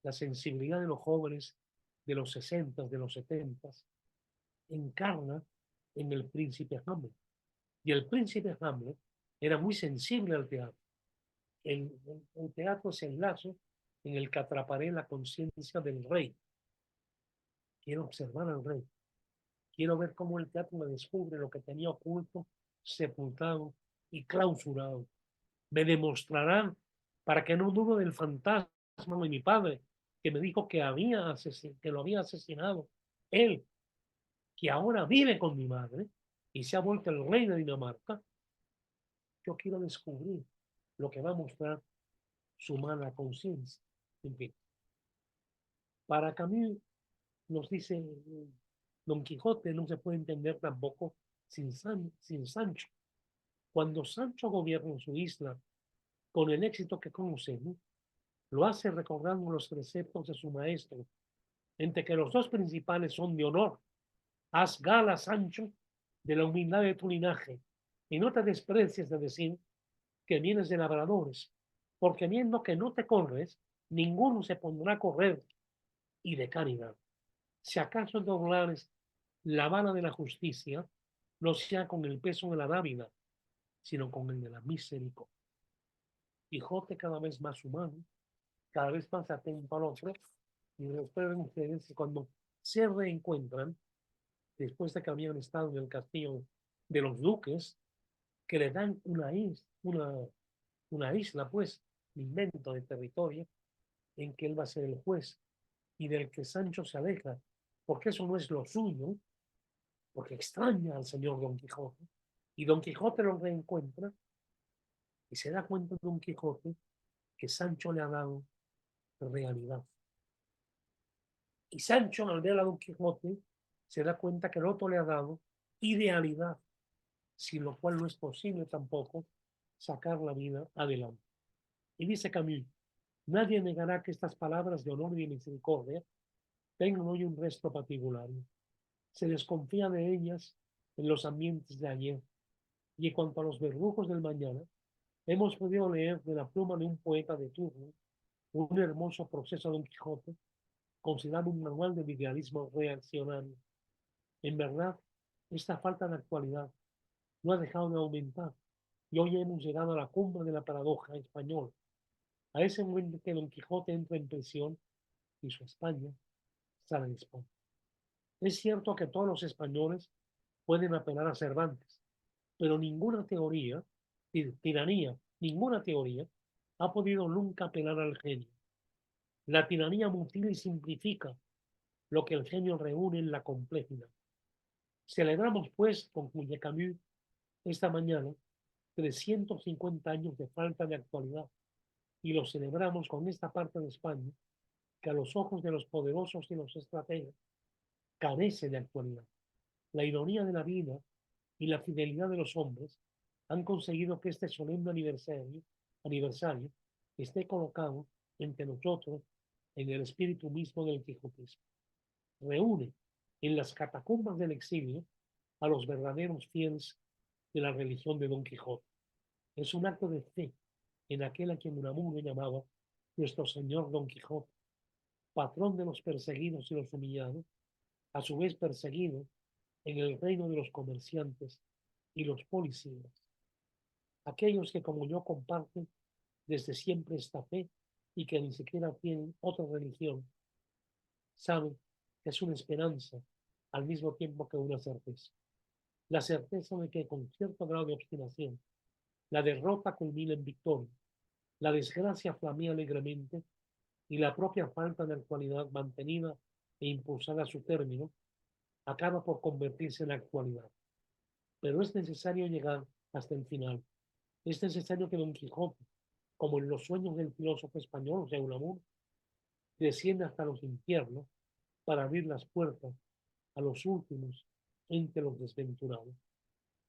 La sensibilidad de los jóvenes de los 60, de los 70, encarna en el príncipe Hamlet. Y el príncipe Hamlet era muy sensible al teatro. El teatro es el lazo en el que atraparé la conciencia del rey. Quiero observar al rey. Quiero ver cómo el teatro me descubre lo que tenía oculto, sepultado y clausurado. Me demostrarán para que no dudo del fantasma de mi padre, que me dijo que lo había asesinado. Él, que ahora vive con mi madre y se ha vuelto el rey de Dinamarca. Yo quiero descubrir lo que va a mostrar su mala conciencia. En fin, para Camus nos dice Don Quijote no se puede entender tampoco sin Sancho. Cuando Sancho gobierna en su isla con el éxito que conocemos, lo hace recordando los preceptos de su maestro, entre que los dos principales son de honor. Haz gala, Sancho, de la humildad de tu linaje, y no te desprecies de decir que vienes de labradores, porque viendo que no te corres, ninguno se pondrá a correr, y de caridad. Si acaso doblares la vara de la justicia, no sea con el peso de la dávila, sino con el de la misericordia. Quijote cada vez más humano, cada vez más atento al otro, y recuerden ustedes que cuando se reencuentran, después de que habían estado en el castillo de los duques, que le dan una isla, pues, invento de territorio, en que él va a ser el juez, y del que Sancho se aleja, porque eso no es lo suyo, porque extraña al señor Don Quijote, y Don Quijote lo reencuentra, y se da cuenta Don Quijote que Sancho le ha dado realidad. Y Sancho, al ver a Don Quijote, se da cuenta que el otro le ha dado idealidad, sin lo cual no es posible tampoco sacar la vida adelante. Y dice Camus, nadie negará que estas palabras de honor y misericordia tengan hoy un resto particular. Se desconfía de ellas en los ambientes de ayer. Y en cuanto a los verdugos del mañana, hemos podido leer de la pluma de un poeta de turno un hermoso proceso de Don Quijote, considerado un manual de idealismo reaccionario. En verdad, esta falta de actualidad no ha dejado de aumentar, y hoy hemos llegado a la cumbre de la paradoja española, a ese momento que Don Quijote entra en prisión y su España sale de España. Es cierto que todos los españoles pueden apelar a Cervantes, pero ninguna teoría, tiranía, ninguna teoría ha podido nunca apelar al genio. La tiranía mutila y simplifica lo que el genio reúne en la complejidad. Celebramos, pues, concluye Camus, esta mañana, 350 años de falta de actualidad, y lo celebramos con esta parte de España que a los ojos de los poderosos y los estrategas carece de actualidad. La ironía de la vida y la fidelidad de los hombres han conseguido que este solemne aniversario esté colocado entre nosotros en el espíritu mismo del quijotismo. Reúne en las catacumbas del exilio a los verdaderos fieles de la religión de Don Quijote. Es un acto de fe en aquel a quien Unamuno llamaba nuestro señor Don Quijote, patrón de los perseguidos y los humillados, a su vez perseguido en el reino de los comerciantes y los policías. Aquellos que como yo comparten desde siempre esta fe y que ni siquiera tienen otra religión, saben que es una esperanza al mismo tiempo que una certeza. La certeza de que con cierto grado de obstinación la derrota culmina en victoria, la desgracia flamea alegremente y la propia falta de actualidad mantenida e impulsada a su término acaba por convertirse en actualidad. Pero es necesario llegar hasta el final. Es necesario que Don Quijote, como en los sueños del filósofo español, Unamuno, descienda hasta los infiernos para abrir las puertas a los últimos entre los desventurados.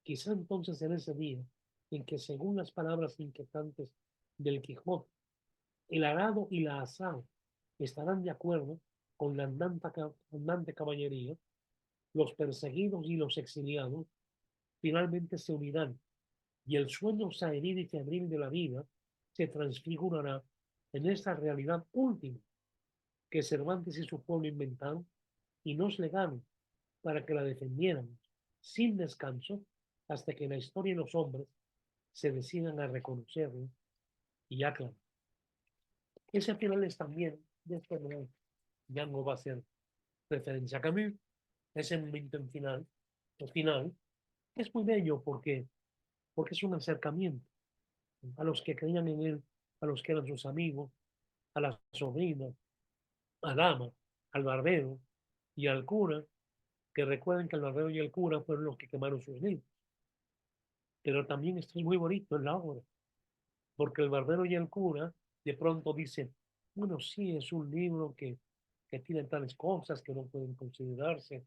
Quizá entonces en ese día en que, según las palabras inquietantes del Quijote, el arado y la azada estarán de acuerdo con la andante caballería, los perseguidos y los exiliados finalmente se unirán y el sueño saedil y febril de la vida se transfigurará en esa realidad última que Cervantes y su pueblo inventaron y nos legaron para que la defendiéramos sin descanso hasta que la historia y los hombres se decidan a reconocerlo y aclarar. Ese final es también, de este modo, ya no va a ser referencia a Camus, ese momento en final, el final, es muy bello porque es un acercamiento a los que creían en él, a los que eran sus amigos, a la sobrina, al ama, al barbero y al cura, que recuerden que el barbero y el cura fueron los que quemaron sus libros. Pero también esto es muy bonito en la obra, porque el barbero y el cura de pronto dicen, bueno, sí, es un libro que tiene tales cosas que no pueden considerarse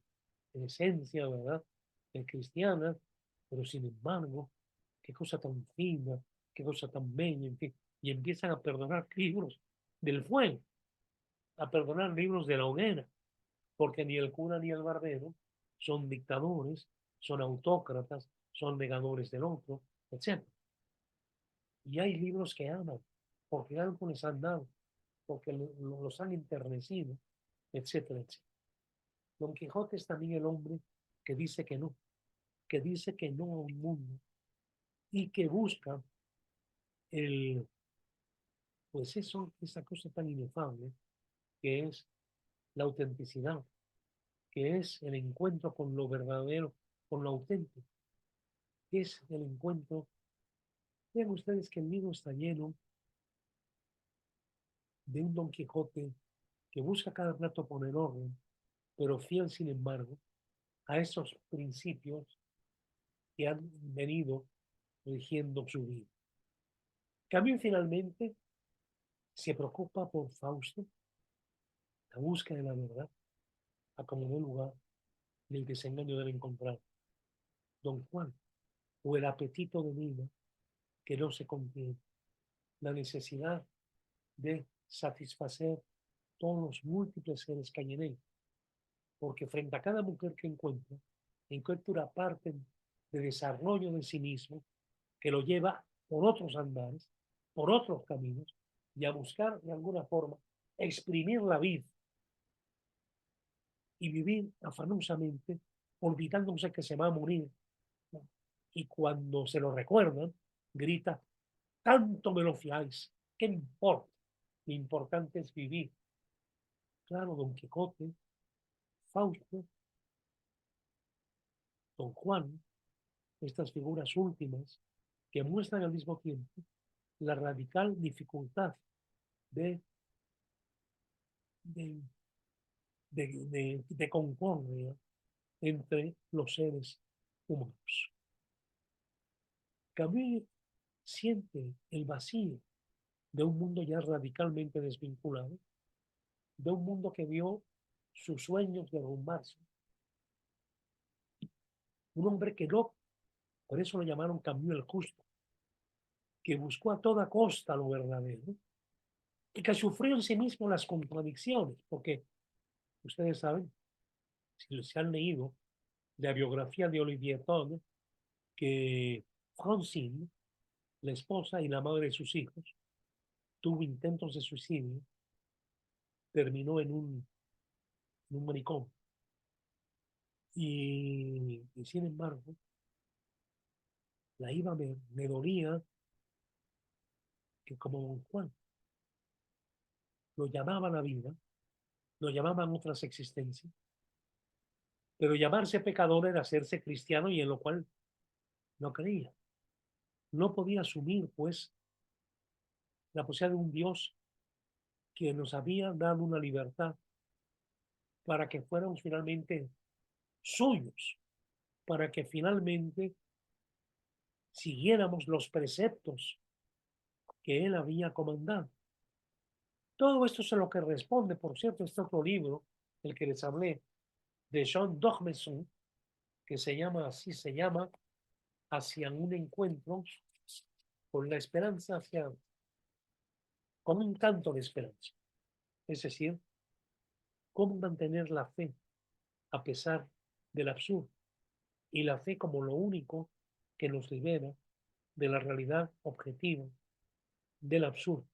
en esencia, ¿verdad? Cristiana, pero sin embargo, qué cosa tan fina, qué cosa tan bella, en fin, y empiezan a perdonar libros del fuego, a perdonar libros de la hoguera, porque ni el cura ni el barbero son dictadores, son autócratas, son negadores del otro, etc. Y hay libros que aman, porque algo les han dado, porque los han enternecido, etcétera, etcétera. Don Quijote es también el hombre que dice que no a un mundo y que busca el, pues eso, esa cosa tan inefable que es la autenticidad, que es el encuentro con lo verdadero, con lo auténtico, que es el encuentro. Vean ustedes que el libro está lleno de un Don Quijote que busca cada rato poner orden, pero fiel, sin embargo, a esos principios que han venido rigiendo su vida. Camus finalmente se preocupa por Fausto, la búsqueda de la verdad, a como dé lugar del desengaño debe encontrar Don Juan, o el apetito de vida que no se contiene, la necesidad de satisfacer todos los múltiples seres que hay en él, porque frente a cada mujer que encuentra una parte de desarrollo de sí mismo que lo lleva por otros andares, por otros caminos, y a buscar de alguna forma exprimir la vida y vivir afanosamente, olvidándose que se va a morir, ¿no? Y cuando se lo recuerdan, grita, tanto me lo fiáis, ¿qué importa? Lo importante es vivir. Claro, Don Quijote, Fausto, Don Juan, estas figuras últimas que muestran al mismo tiempo la radical dificultad de, de, de concordia entre los seres humanos. Camus siente el vacío de un mundo ya radicalmente desvinculado, de un mundo que vio sus sueños derrumbarse. Un hombre que no, por eso lo llamaron Camus el Justo, que buscó a toda costa lo verdadero y que sufrió en sí mismo las contradicciones, porque ustedes saben, si se han leído la biografía de Olivier Todd, que Francine, la esposa y la madre de sus hijos, tuvo intentos de suicidio, terminó en un manicomio. Y sin embargo, la iba a ver, me dolía que como Don Juan lo llamaban a vida, lo llamaban otras existencias, pero llamarse pecador era hacerse cristiano y en lo cual no creía. No podía asumir, pues, la posibilidad de un Dios que nos había dado una libertad para que fuéramos finalmente suyos, para que finalmente siguiéramos los preceptos que él había comandado. Todo esto es a lo que responde, por cierto, este otro libro, el que les hablé, de Jean d'Ormesson, que se llama así, se llama Hacia un encuentro con la esperanza, con un canto de esperanza. Es decir, cómo mantener la fe a pesar del absurdo, y la fe como lo único que nos libera de la realidad objetiva del absurdo.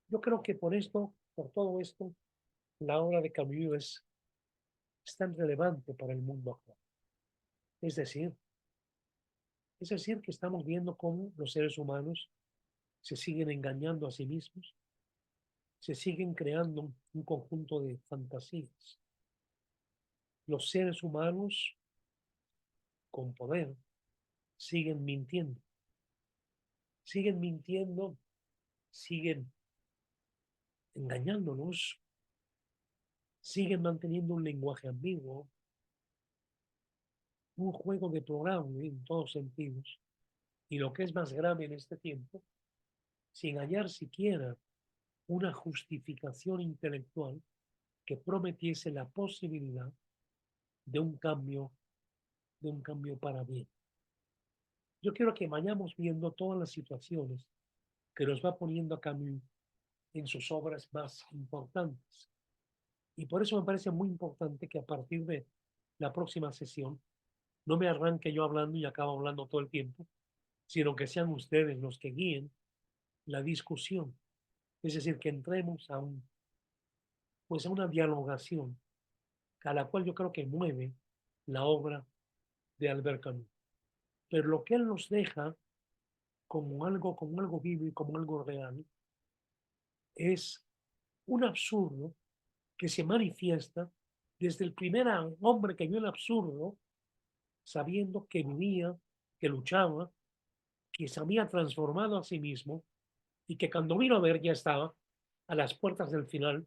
Yo creo que por esto, por todo esto, la obra de Camus es tan relevante para el mundo actual. Es decir, que estamos viendo cómo los seres humanos se siguen engañando a sí mismos, se siguen creando un conjunto de fantasías. Los seres humanos con poder siguen mintiendo, siguen engañándonos, siguen manteniendo un lenguaje ambiguo, un juego deplorable en todos sentidos, y lo que es más grave en este tiempo, sin hallar siquiera una justificación intelectual que prometiese la posibilidad de un cambio para bien. Yo quiero que vayamos viendo todas las situaciones que nos va poniendo a Camus en sus obras más importantes. Y por eso me parece muy importante que a partir de la próxima sesión no me arranque yo hablando y acabo hablando todo el tiempo, sino que sean ustedes los que guíen la discusión. Es decir, que entremos a una dialogación a la cual yo creo que mueve la obra de Albert Camus. Pero lo que él nos deja como algo vivo y como algo real es un absurdo que se manifiesta desde el primer hombre que vio el absurdo, sabiendo que vivía, que luchaba, que se había transformado a sí mismo y que cuando vino a ver ya estaba a las puertas del final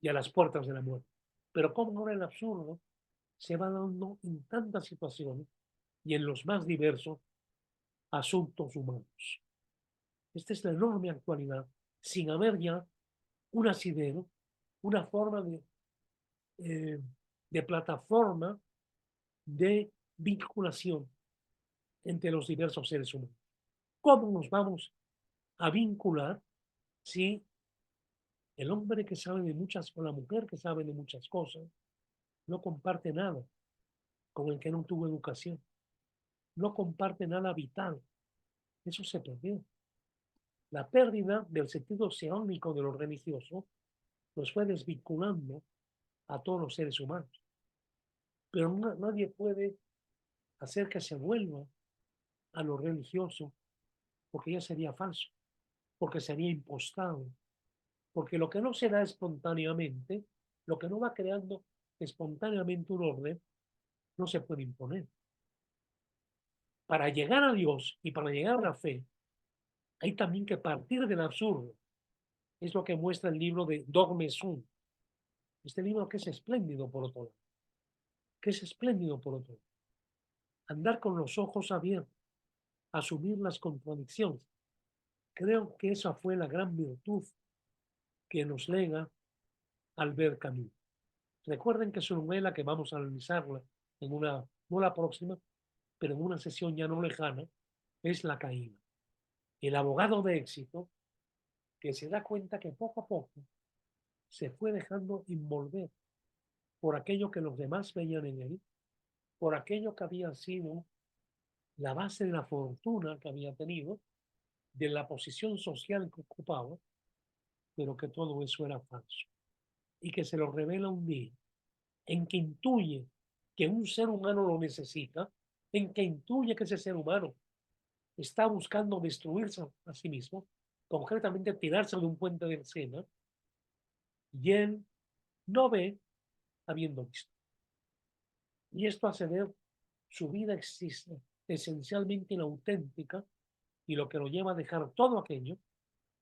y a las puertas de la muerte. Pero como ahora el absurdo se va dando en tantas situaciones y en los más diversos asuntos humanos. Esta es la enorme actualidad, sin haber ya un asidero, una forma de plataforma de vinculación entre los diversos seres humanos. ¿Cómo nos vamos a vincular si el hombre que sabe de muchas, o la mujer que sabe de muchas cosas, no comparte nada con el que no tuvo educación? No comparte nada vital. Eso se perdió. La pérdida del sentido psiónico de lo religioso nos fue desvinculando a todos los seres humanos. Pero nadie puede hacer que se vuelva a lo religioso, porque ya sería falso, porque sería impostado, porque lo que no se da espontáneamente, lo que no va creando espontáneamente un orden, no se puede imponer. Para llegar a Dios y para llegar a la fe, hay también que partir del absurdo. Es lo que muestra el libro de Dogme Sum. Este libro que es espléndido por otro lado. Andar con los ojos abiertos, asumir las contradicciones. Creo que esa fue la gran virtud que nos lega Albert Camus. Recuerden que su novela, que vamos a analizarla en no la próxima, pero en una sesión ya no lejana, es La Caída. El abogado de éxito que se da cuenta que poco a poco se fue dejando envolver por aquello que los demás veían en él, por aquello que había sido la base de la fortuna que había tenido, de la posición social que ocupaba, pero que todo eso era falso. Y que se lo revela un día en que intuye que un ser humano lo necesita, en que intuye que ese ser humano está buscando destruirse a sí mismo, concretamente tirarse de un puente de Sena, y él no ve habiendo visto. Y esto hace ver su vida existe esencialmente inauténtica y lo que lo lleva a dejar todo aquello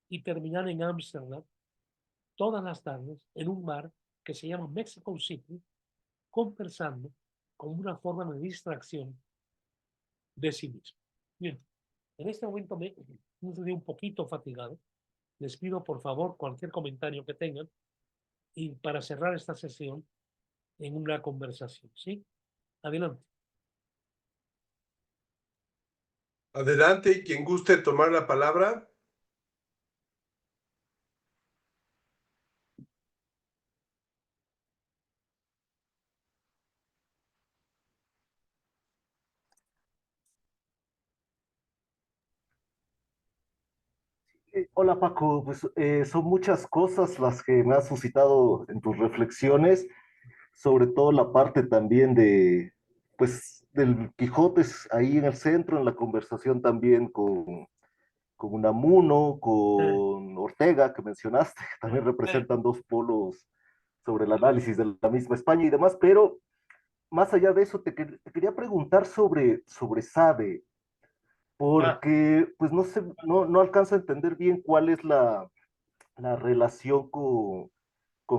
y terminar en Ámsterdam todas las tardes en un bar que se llama Mexico City, conversando como una forma de distracción de sí mismo. Bien, en este momento me sentí un poquito fatigado. Les pido por favor cualquier comentario que tengan y para cerrar esta sesión en una conversación, ¿sí? Adelante. Adelante, quien guste tomar la palabra. Hola Paco, pues son muchas cosas las que me has suscitado en tus reflexiones, sobre todo la parte también de, pues, del Quijote ahí en el centro, en la conversación también con Unamuno, con Ortega, que mencionaste, que también representan dos polos sobre el análisis de la misma España y demás, pero más allá de eso, te quería preguntar sobre Sade, Ah, porque pues no sé, no alcanzo a entender bien cuál es la relación con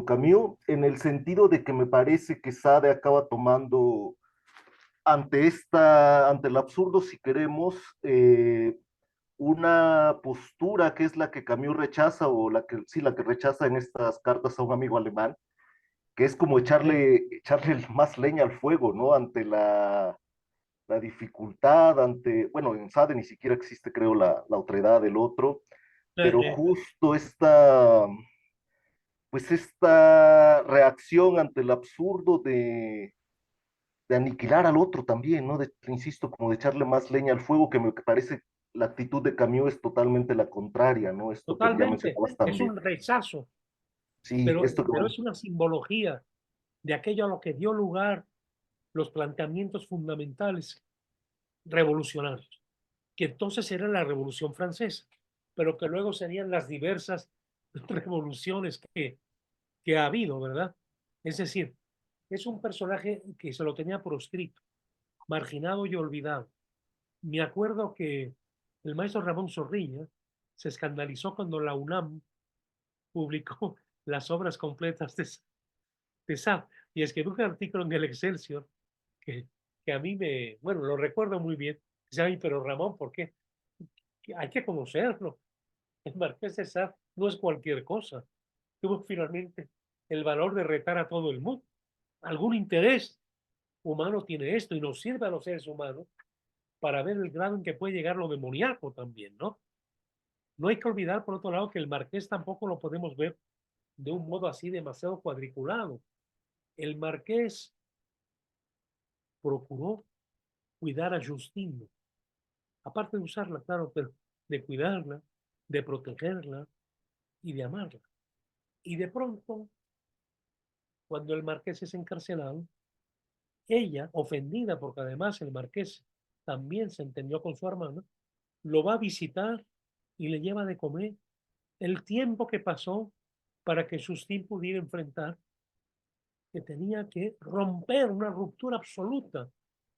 Camus, en el sentido de que me parece que Sade acaba tomando ante el absurdo, si queremos, una postura que es la que Camus rechaza, o sí, la que rechaza en estas cartas a un amigo alemán, que es como echarle más leña al fuego, ¿no? Ante la dificultad, bueno, en Sade ni siquiera existe, creo, la otredad del otro, pero eh, justo esta reacción ante el absurdo de aniquilar al otro también, ¿no? Insisto, como de echarle más leña al fuego, que me parece la actitud de Camus es totalmente la contraria, ¿no? Esto que ya totalmente. mencionabas Es también. un rechazo, Sí, esto que... pero es una simbología de aquello a lo que dio lugar los planteamientos fundamentales revolucionarios, que entonces era la Revolución Francesa, pero que luego serían las diversas revoluciones que ha habido, ¿verdad? Es decir, es un personaje que se lo tenía proscrito, marginado y olvidado. Me acuerdo que el maestro Ramón Zorrilla se escandalizó cuando la UNAM publicó las obras completas de Sade y escribió un artículo en el Excelsior que, que a mí bueno, lo recuerdo muy bien. Dice, ay, pero Ramón, ¿por qué? Hay que conocerlo. El Marqués de Sade no es cualquier cosa. Tuvo finalmente el valor de retar a todo el mundo. Algún interés humano tiene esto y nos sirve a los seres humanos para ver el grado en que puede llegar lo demoníaco también, ¿no? No hay que olvidar, por otro lado, que el Marqués tampoco lo podemos ver de un modo así demasiado cuadriculado. El Marqués procuró cuidar a Justine, aparte de usarla, claro, pero de cuidarla, de protegerla y de amarla. Y de pronto, cuando el Marqués es encarcelado, ella, ofendida porque además el Marqués también se entendió con su hermana, lo va a visitar y le lleva de comer. El tiempo que pasó para que Justin pudiera enfrentar que tenía que romper una ruptura absoluta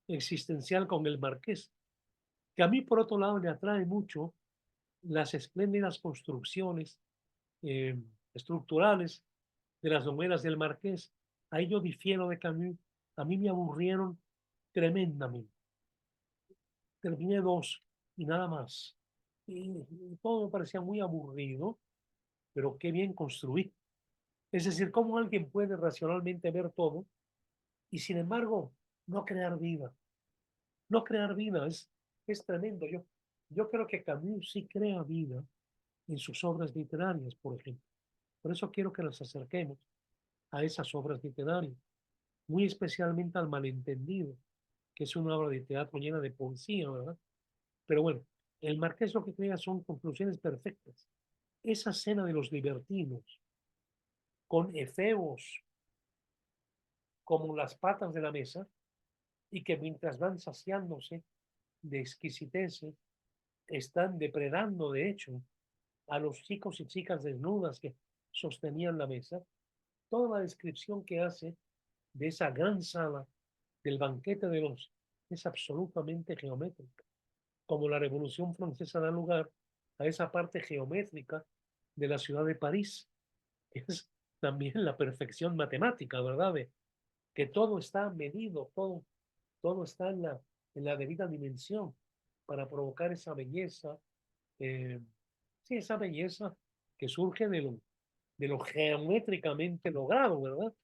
existencial con el Marqués, que a mí por otro lado me atrae mucho las espléndidas construcciones eh, estructurales de las novelas del Marqués. Ahí yo difiero de Camus, a mí me aburrieron tremendamente. Terminé dos y nada más. Y todo me parecía muy aburrido, pero qué bien construido. Es decir, cómo alguien puede racionalmente ver todo y sin embargo no crear vida. No crear vida es tremendo. Yo creo que Camus sí crea vida en sus obras literarias, por ejemplo. Por eso quiero que nos acerquemos a esas obras literarias, muy especialmente al Malentendido, que es una obra de teatro llena de poesía, ¿verdad? Pero bueno, el Marqués lo que crea son conclusiones perfectas. Esa escena de los libertinos, con efebos como las patas de la mesa, y que mientras van saciándose de exquisiteces, están depredando, de hecho, a los chicos y chicas desnudas que sostenían la mesa. Toda la descripción que hace de esa gran sala del banquete de los es absolutamente geométrica, como la Revolución Francesa da lugar a esa parte geométrica de la ciudad de París, que es también la perfección matemática, ¿verdad? De que todo está medido, todo está en la debida dimensión para provocar esa belleza, eh, sí, esa belleza que surge de lo geométricamente logrado, ¿verdad?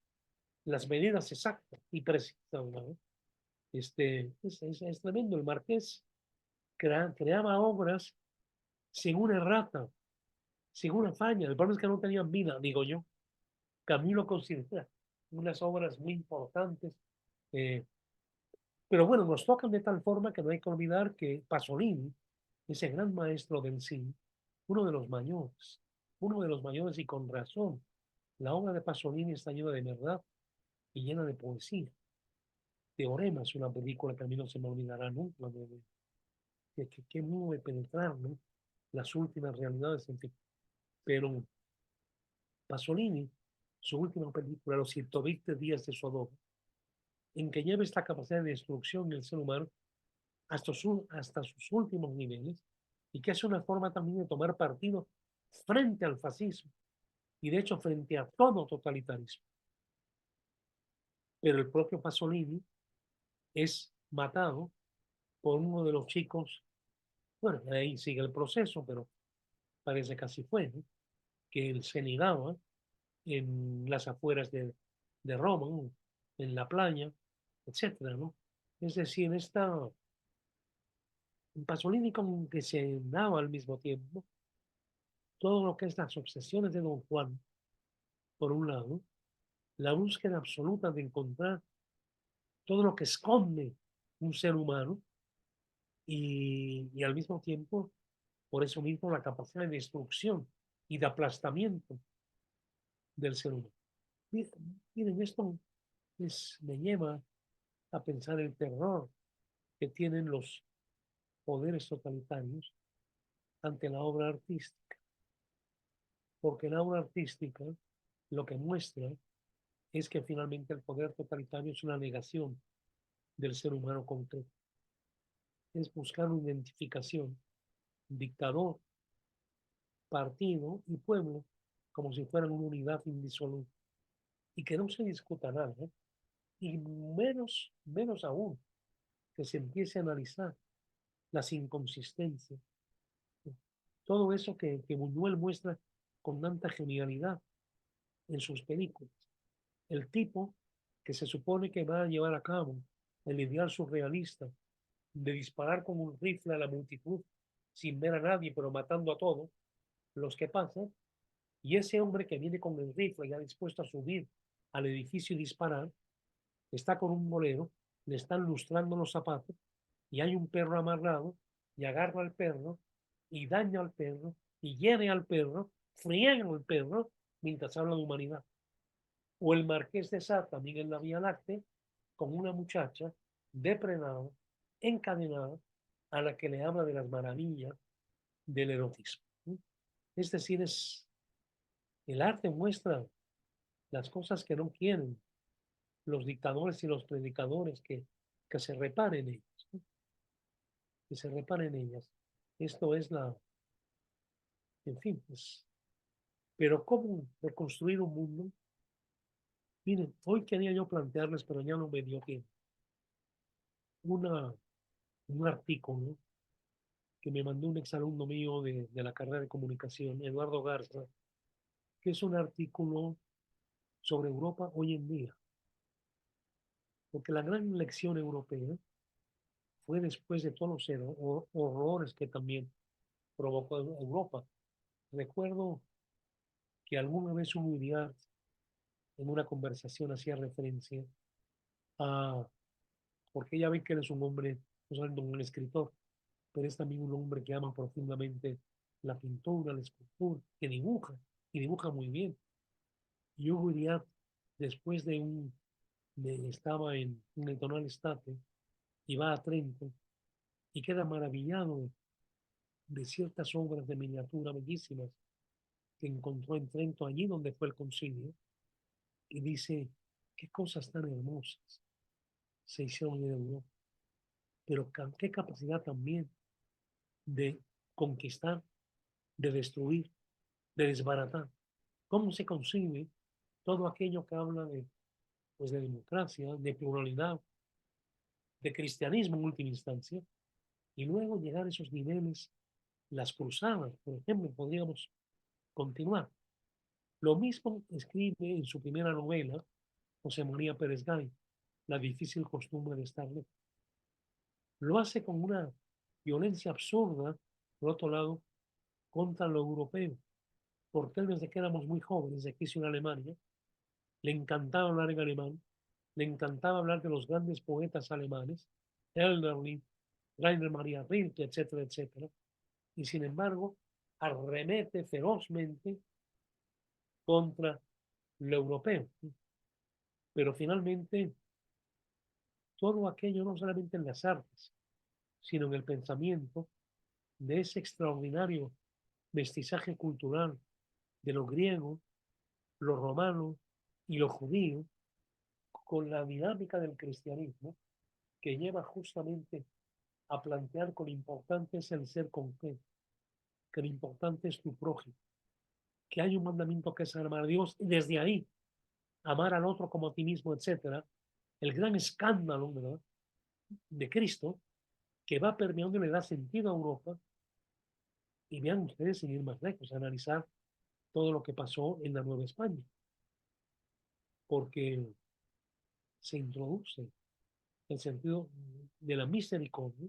Las medidas exactas y precisas, ¿verdad? Es tremendo. El Marqués creaba obras sin una errata, sin una falla. El problema es que no tenían vida, digo yo. Camus lo considera unas obras muy importantes. eh, pero bueno, nos tocan de tal forma que no hay que olvidar que Pasolini, ese gran maestro del cine, uno de los mayores y con razón. La obra de Pasolini está llena de verdad y llena de poesía. Teorema es una película que a mí no se me olvidará nunca, que mueve penetrar, ¿no?, las últimas realidades científicas. Pero Pasolini, su última película, Los 120 días de Sodoma, en que lleva esta capacidad de destrucción del ser humano hasta sus últimos niveles, y que es una forma también de tomar partido frente al fascismo y de hecho frente a todo totalitarismo. Pero el propio Pasolini es matado por uno de los chicos, bueno, ahí sigue el proceso, pero parece que así fue, ¿no?, que él se negaba en las afueras de Roma, ¿no?, en la playa, etcétera, ¿no? Es decir, Pasolini como que se daba al mismo tiempo todo lo que es las obsesiones de Don Juan, por un lado, la búsqueda absoluta de encontrar todo lo que esconde un ser humano y al mismo tiempo, por eso mismo, la capacidad de destrucción y de aplastamiento del ser humano. Miren, esto me lleva a pensar el terror que tienen los poderes totalitarios ante la obra artística, porque la obra artística lo que muestra es que finalmente el poder totalitario es una negación del ser humano concreto, es buscar una identificación, dictador, partido y pueblo, como si fueran una unidad indisoluble, y que no se discuta nada, ¿eh? Y menos aún que se empiece a analizar las inconsistencias, ¿no?, todo eso que Buñuel muestra con tanta genialidad en sus películas. El tipo que se supone que va a llevar a cabo el ideal surrealista de disparar con un rifle a la multitud sin ver a nadie, pero matando a todos los que pasan, y ese hombre que viene con el rifle ya dispuesto a subir al edificio y disparar, está con un bolero, le están lustrando los zapatos, y hay un perro amarrado, y agarra al perro, y daña al perro, y hiere al perro, friega al perro, mientras habla de humanidad. O el Marqués de Sade, también en la Vía Láctea, con una muchacha depredada, encadenada, a la que le habla de las maravillas del erotismo, ¿sí? Es decir, el arte muestra las cosas que no quieren los dictadores y los predicadores, que se reparen ellas, ¿no?, que se reparen ellas. Esto es en fin, pues, pero ¿cómo reconstruir un mundo? Miren, hoy quería yo plantearles, pero ya no me dio tiempo, una, un artículo que me mandó un exalumno mío de la carrera de comunicación, Eduardo Garza, que es un artículo sobre Europa hoy en día, porque la gran lección europea fue después de todos los horrores que también provocó Europa. Recuerdo que alguna vez un Uriart en una conversación hacía referencia a, porque ella ve que él es un hombre, no solamente un escritor, pero es también un hombre que ama profundamente la pintura, la escultura, que dibuja, y dibuja muy bien. Y Hugo Uriart, después estaba en el Tonal Estate, y va a Trento, y queda maravillado de ciertas obras de miniatura bellísimas que encontró en Trento, allí donde fue el concilio, y dice, qué cosas tan hermosas se hicieron en Europa, pero qué capacidad también de conquistar, de destruir, de desbaratar. ¿Cómo se concibe todo aquello que habla pues, de democracia, de pluralidad, de cristianismo en última instancia, y luego llegar a esos niveles, las cruzadas, por ejemplo, podríamos continuar? Lo mismo escribe en su primera novela José María Pérez Gay, La difícil costumbre de estar lejos. Lo hace con una violencia absurda, por otro lado, contra lo europeo, porque él desde que éramos muy jóvenes, desde que hizo en Alemania, le encantaba hablar en alemán, le encantaba hablar de los grandes poetas alemanes, Hölderlin, Rainer Maria Rilke, etcétera, etcétera, y sin embargo arremete ferozmente contra lo europeo. Pero finalmente todo aquello no solamente en las artes, sino en el pensamiento de ese extraordinario mestizaje cultural de lo griego, lo romano y lo judío, con la dinámica del cristianismo, que lleva justamente a plantear con importante es el ser concreto, que lo importante es tu prójimo, que hay un mandamiento que es amar a Dios y desde ahí amar al otro como a ti mismo, etcétera. El gran escándalo, ¿verdad?, de Cristo, que va permeando y le da sentido a Europa. Y vean ustedes, sin ir más lejos, analizar todo lo que pasó en la Nueva España, porque se introduce el sentido de la misericordia,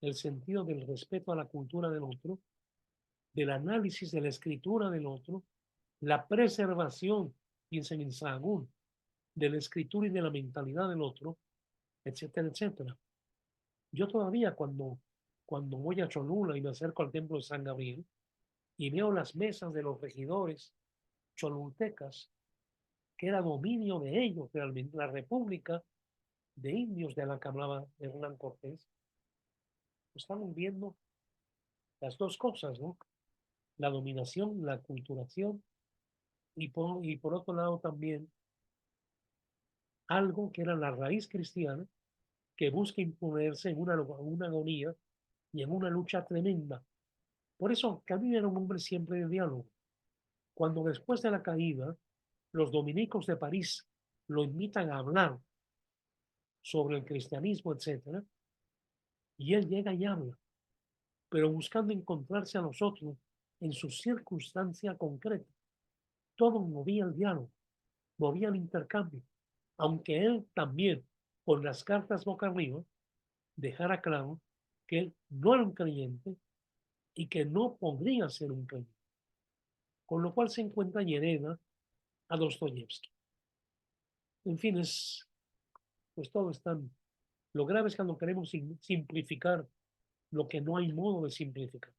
el sentido del respeto a la cultura del otro, del análisis de la escritura del otro, la preservación, piensen en Sahagún, de la escritura y de la mentalidad del otro, etcétera, etcétera. Yo todavía cuando voy a Cholula y me acerco al templo de San Gabriel y veo las mesas de los regidores cholultecas, que era dominio de ellos realmente, la república de indios de la que hablaba Hernán Cortés, estamos viendo las dos cosas, ¿no? La dominación, la culturación y por otro lado también algo que era la raíz cristiana que busca imponerse en una agonía y en una lucha tremenda. Por eso Camilo era un hombre siempre de diálogo. Cuando después de la caída, los dominicos de París lo invitan a hablar sobre el cristianismo, etcétera, y él llega y habla, pero buscando encontrarse a nosotros en su circunstancia concreta. Todo movía el diálogo, movía el intercambio, aunque él también, con las cartas boca arriba, dejara claro que él no era un creyente y que no podría ser un creyente. Con lo cual se encuentra y hereda a Dostoyevsky. En fin, pues todo es tan... Lo grave es cuando queremos simplificar lo que no hay modo de simplificar.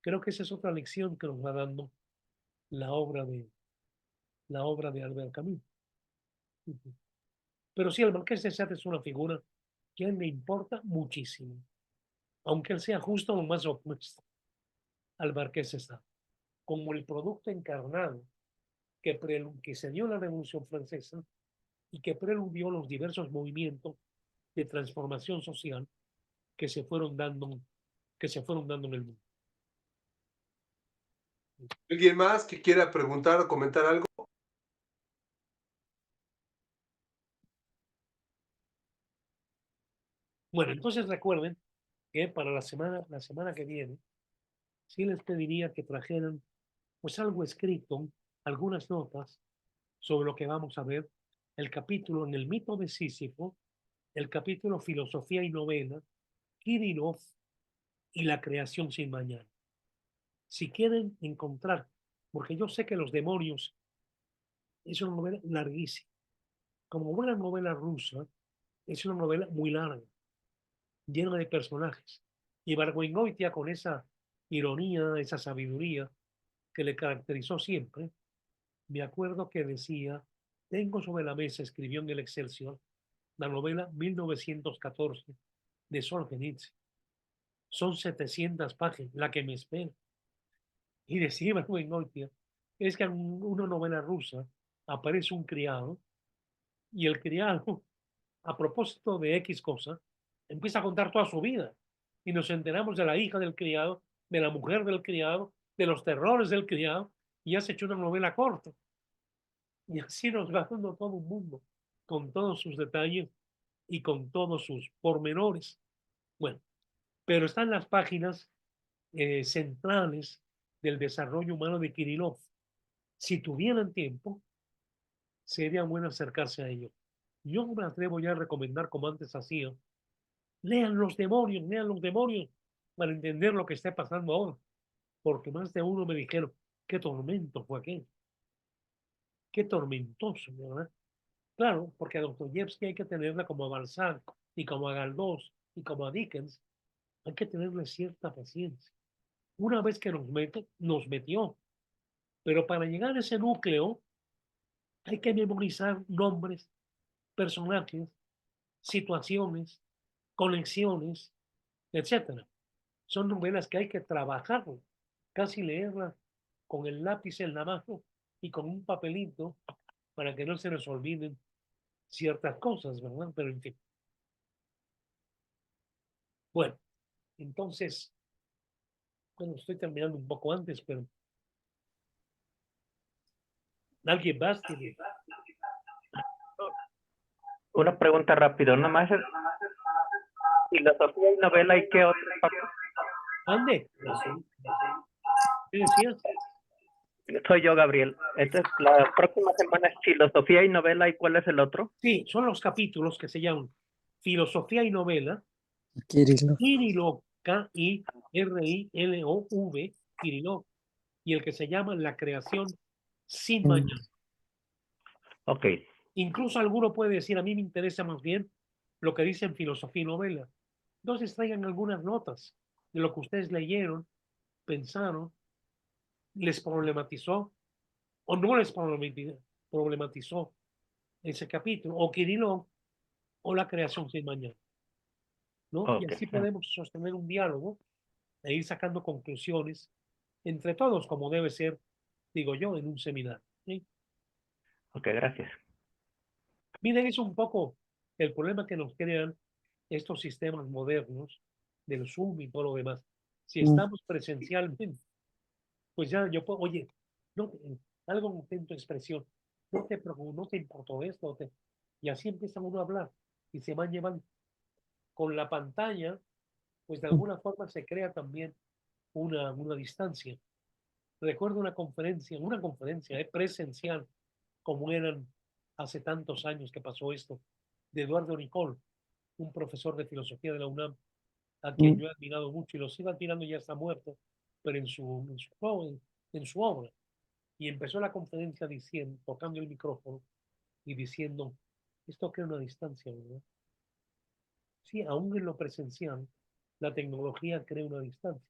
Creo que esa es otra lección que nos va dando la obra de Albert Camus. Pero sí, el Marqués de Sade es una figura que a él me importa muchísimo, aunque él sea justo lo más opuesto al Marqués de Sade, como el producto encarnado que se dio la Revolución Francesa y que preludió los diversos movimientos de transformación social que se fueron dando en el mundo. ¿Alguien más que quiera preguntar o comentar algo? Bueno, entonces recuerden que para la semana que viene, sí les pediría que trajeran pues algo escrito, algunas notas sobre lo que vamos a ver, el capítulo en el mito de Sísifo, el capítulo filosofía y novela, Kirillov y la creación sin mañana. Si quieren encontrar, porque yo sé que Los demonios es una novela larguísima, como buena novela rusa, es una novela muy larga, llena de personajes. Y Ibargüengoitia, con esa ironía, esa sabiduría que le caracterizó siempre, me acuerdo que decía, tengo sobre la mesa, escribió en el Excelsior, la novela 1914 de Solzhenitsyn. Son 700 páginas, la que me espera. Y decía Ibargüengoitia, es que en una novela rusa aparece un criado y el criado, a propósito de X cosa, empieza a contar toda su vida. Y nos enteramos de la hija del criado, de la mujer del criado, de los terrores del criado, y has hecho una novela corta. Y así nos va dando todo un mundo, con todos sus detalles y con todos sus pormenores. Bueno, pero están las páginas centrales del desarrollo humano de Kirillov. Si tuvieran tiempo, sería bueno acercarse a ello. Yo me atrevo ya a recomendar, como antes hacía, lean los demonios para entender lo que está pasando ahora. Porque más de uno me dijeron, qué tormento fue aquel. Qué tormentoso, ¿verdad? Claro, porque a Dostoyevsky hay que tenerla como a Balzac y como a Galdós y como a Dickens. Hay que tenerle cierta paciencia. Una vez que nos metió. Pero para llegar a ese núcleo hay que memorizar nombres, personajes, situaciones, conexiones, etcétera. Son novelas que hay que trabajar, casi leerlas con el lápiz en la mano y con un papelito para que no se nos olviden ciertas cosas, ¿verdad? Pero en fin. Bueno, entonces, bueno, estoy terminando un poco antes, pero alguien más tiene. Una pregunta rápido, nada más. Filosofía y novela, ¿y qué otro, Paco? Ande. ¿Qué decías? Soy yo, Gabriel. Entonces, la próxima semana es filosofía y novela, ¿y cuál es el otro? Sí, son los capítulos que se llaman Filosofía y Novela, Kirillov. Kirillov, Kirilov, Kirillov, y el que se llama La creación sin mañana. Ok, Incluso alguno puede decir, a mí me interesa más bien lo que dicen filosofía y novela. Entonces traigan algunas notas de lo que ustedes leyeron, pensaron, les problematizó o no les problematizó ese capítulo, o Kirillov, o La creación sin mañana, ¿no? Y ok. así podemos sostener un diálogo e ir sacando conclusiones entre todos, como debe ser, digo yo, en un seminario, ¿sí? Ok, gracias. Miren, es un poco el problema que nos crean estos sistemas modernos del Zoom y todo lo demás. Si estamos presencialmente, pues ya yo puedo, oye, no, algo en tu expresión, no te preocupes, no te importó esto, y así empieza uno a hablar y se van llevando con la pantalla, pues de alguna forma se crea también una distancia. Recuerdo una conferencia presencial, como eran hace tantos años que pasó esto, de Eduardo Nicol, un profesor de filosofía de la UNAM, a quien yo he admirado mucho y lo sigo admirando, ya está muerto, pero en su obra. Y empezó la conferencia diciendo, tocando el micrófono y diciendo, esto crea una distancia, ¿verdad? Sí, aún en lo presencial, la tecnología crea una distancia.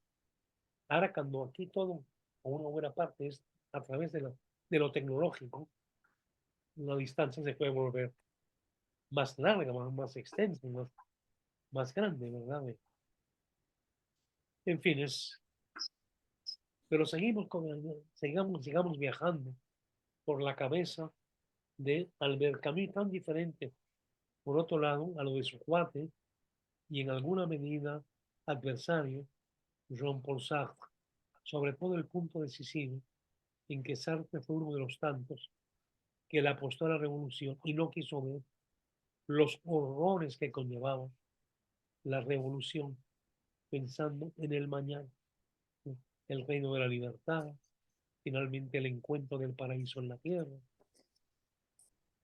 Ahora, cuando aquí todo, o una buena parte, es a través de lo tecnológico, la distancia se puede volver más larga, más extensa, más grande, ¿verdad? En fin, pero sigamos viajando por la cabeza de Albert Camus, tan diferente, por otro lado, a lo de su cuate y en alguna medida adversario, Jean-Paul Sartre, sobre todo el punto decisivo en que Sartre fue uno de los tantos que le apostó a la revolución y no quiso ver los horrores que conllevaba la revolución, pensando en el mañana, el reino de la libertad, finalmente el encuentro del paraíso en la tierra.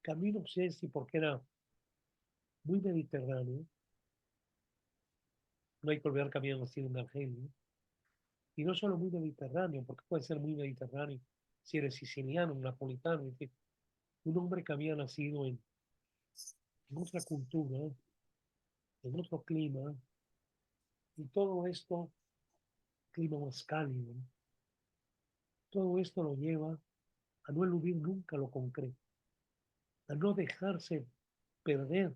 Camino sé si porque era muy mediterráneo, no hay que olvidar que había nacido en Argelia, y no solo muy mediterráneo, porque puede ser muy mediterráneo si eres siciliano, napolitano, en fin, un hombre que había nacido en otra cultura, en otro clima, y todo esto, clima más cálido, todo esto lo lleva a no eludir nunca lo concreto, a no dejarse perder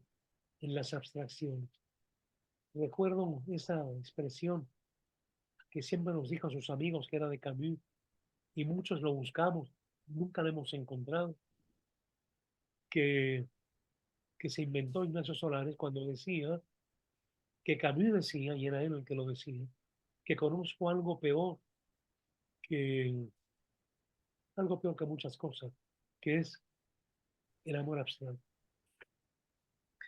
en las abstracciones. Recuerdo esa expresión que siempre nos dijo a sus amigos que era de Camus, y muchos lo buscamos, nunca lo hemos encontrado, que, que se inventó Ignacio Solares cuando decía, que Camus decía, y era él el que lo decía, que conozco que, algo peor que muchas cosas, que es el amor abstracto,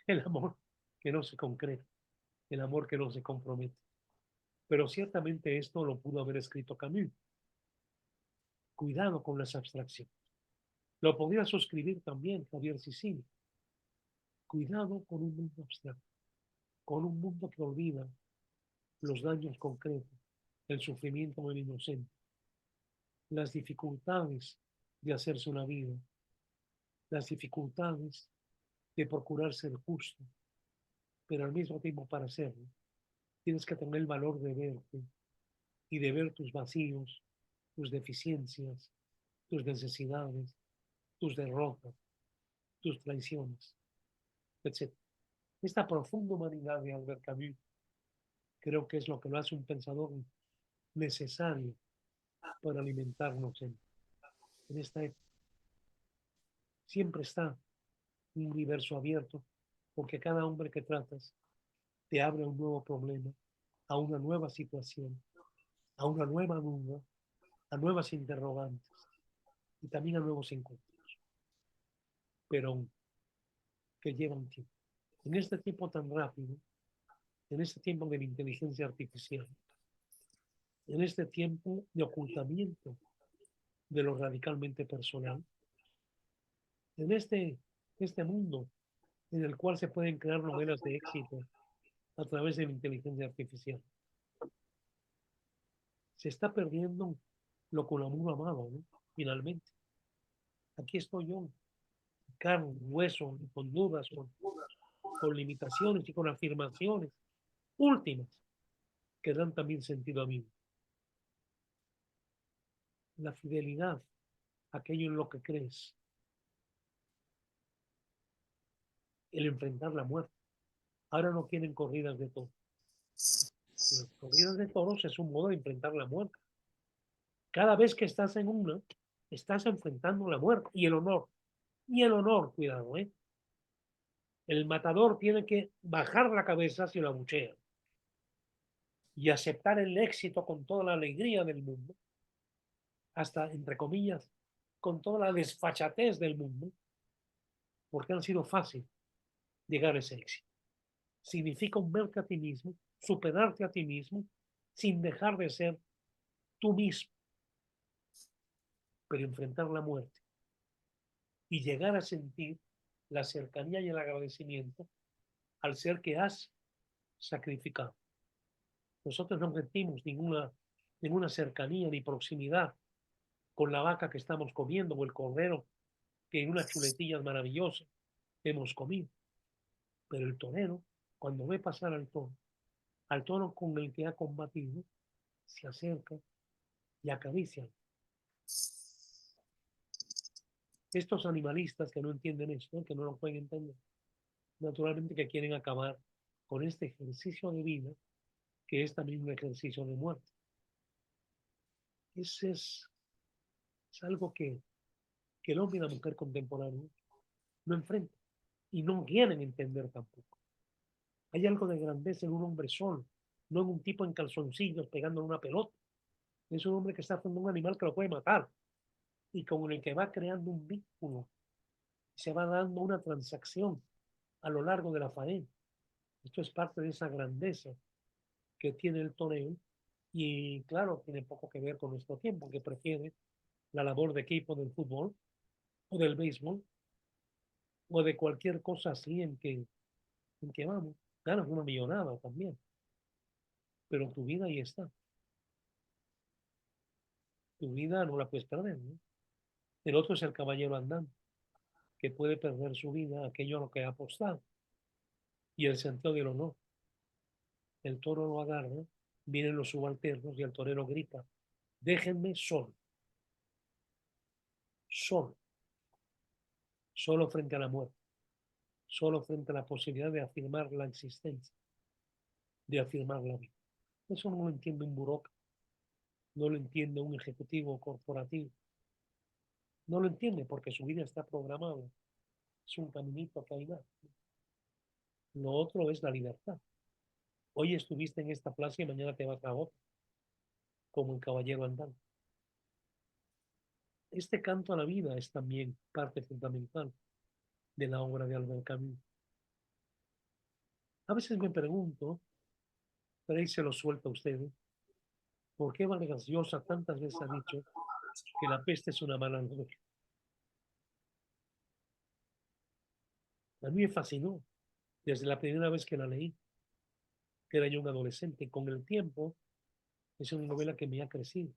el amor que no se concreta, el amor que no se compromete. Pero ciertamente esto lo pudo haber escrito Camus. Cuidado con las abstracciones. Lo podría suscribir también Javier Sicily. Cuidado con un mundo abstracto, con un mundo que olvida los daños concretos, el sufrimiento del inocente, las dificultades de hacerse una vida, las dificultades de procurar ser justo, pero al mismo tiempo para hacerlo, tienes que tener el valor de verte y de ver tus vacíos, tus deficiencias, tus necesidades, tus derrotas, tus traiciones, etc. Esta profunda humanidad de Albert Camus creo que es lo que lo hace un pensador necesario para alimentarnos en esta época. Siempre está un universo abierto, porque cada hombre que tratas te abre a un nuevo problema, a una nueva situación, a una nueva duda, a nuevas interrogantes y también a nuevos encuentros, pero que llevan tiempo. En este tiempo tan rápido, en este tiempo de la inteligencia artificial, en este tiempo de ocultamiento de lo radicalmente personal, en este mundo en el cual se pueden crear novelas de éxito a través de la inteligencia artificial, se está perdiendo lo que Unamuno amaba, ¿no? Finalmente. Aquí estoy yo, carne, hueso, con dudas, con limitaciones y con afirmaciones últimas que dan también sentido a mí. La fidelidad, aquello en lo que crees, el enfrentar la muerte. Ahora no quieren corridas de toros. Las corridas de toros es un modo de enfrentar la muerte. Cada vez que estás en una, estás enfrentando la muerte y el honor. Y el honor, cuidado, ¿eh? El matador tiene que bajar la cabeza si lo abuchean y aceptar el éxito con toda la alegría del mundo, hasta, entre comillas, con toda la desfachatez del mundo, porque han sido fácil llegar a ese éxito. Significa hundirte a ti mismo, superarte a ti mismo, sin dejar de ser tú mismo, pero enfrentar la muerte y llegar a sentir la cercanía y el agradecimiento al ser que has sacrificado. Nosotros no sentimos ninguna cercanía ni proximidad con la vaca que estamos comiendo o el cordero que en unas chuletillas maravillosas hemos comido. Pero el torero, cuando ve pasar al toro con el que ha combatido, se acerca y acaricia. Estos animalistas que no entienden esto, que no lo pueden entender, naturalmente que quieren acabar con este ejercicio de vida, que es también un ejercicio de muerte. Ese es algo que el hombre y la mujer contemporáneo no enfrentan y no quieren entender tampoco. Hay algo de grandeza en un hombre solo, no en un tipo en calzoncillos pegándole una pelota. Es un hombre que está frente a un animal que lo puede matar y con el que va creando un vínculo. Se va dando una transacción a lo largo de la faena. Esto es parte de esa grandeza que tiene el toreo y claro, tiene poco que ver con nuestro tiempo, que prefiere la labor de equipo del fútbol o del béisbol o de cualquier cosa así en que vamos, ganas una millonada también, pero tu vida ahí está. Tu vida no la puedes perder, ¿no? El otro es el caballero andante, que puede perder su vida, aquello a lo que ha apostado, y el sentido del honor. El toro lo agarra, vienen los subalternos y el torero grita, déjenme solo, solo, solo frente a la muerte, solo frente a la posibilidad de afirmar la existencia, de afirmar la vida. Eso no lo entiende un burócrata, no lo entiende un ejecutivo corporativo, no lo entiende porque su vida está programada, es un caminito que hay más. Lo otro es la libertad. Hoy estuviste en esta plaza y mañana te vas a otra, como el caballero andante. Este canto a la vida es también parte fundamental de la obra de Albert Camus. A veces me pregunto, pero ahí se lo suelta a ustedes, ¿por qué Vargas Llosa tantas veces ha dicho que La peste es una mala novela? A mí me fascinó desde la primera vez que la leí, que era yo un adolescente. Con el tiempo, es una novela que me ha crecido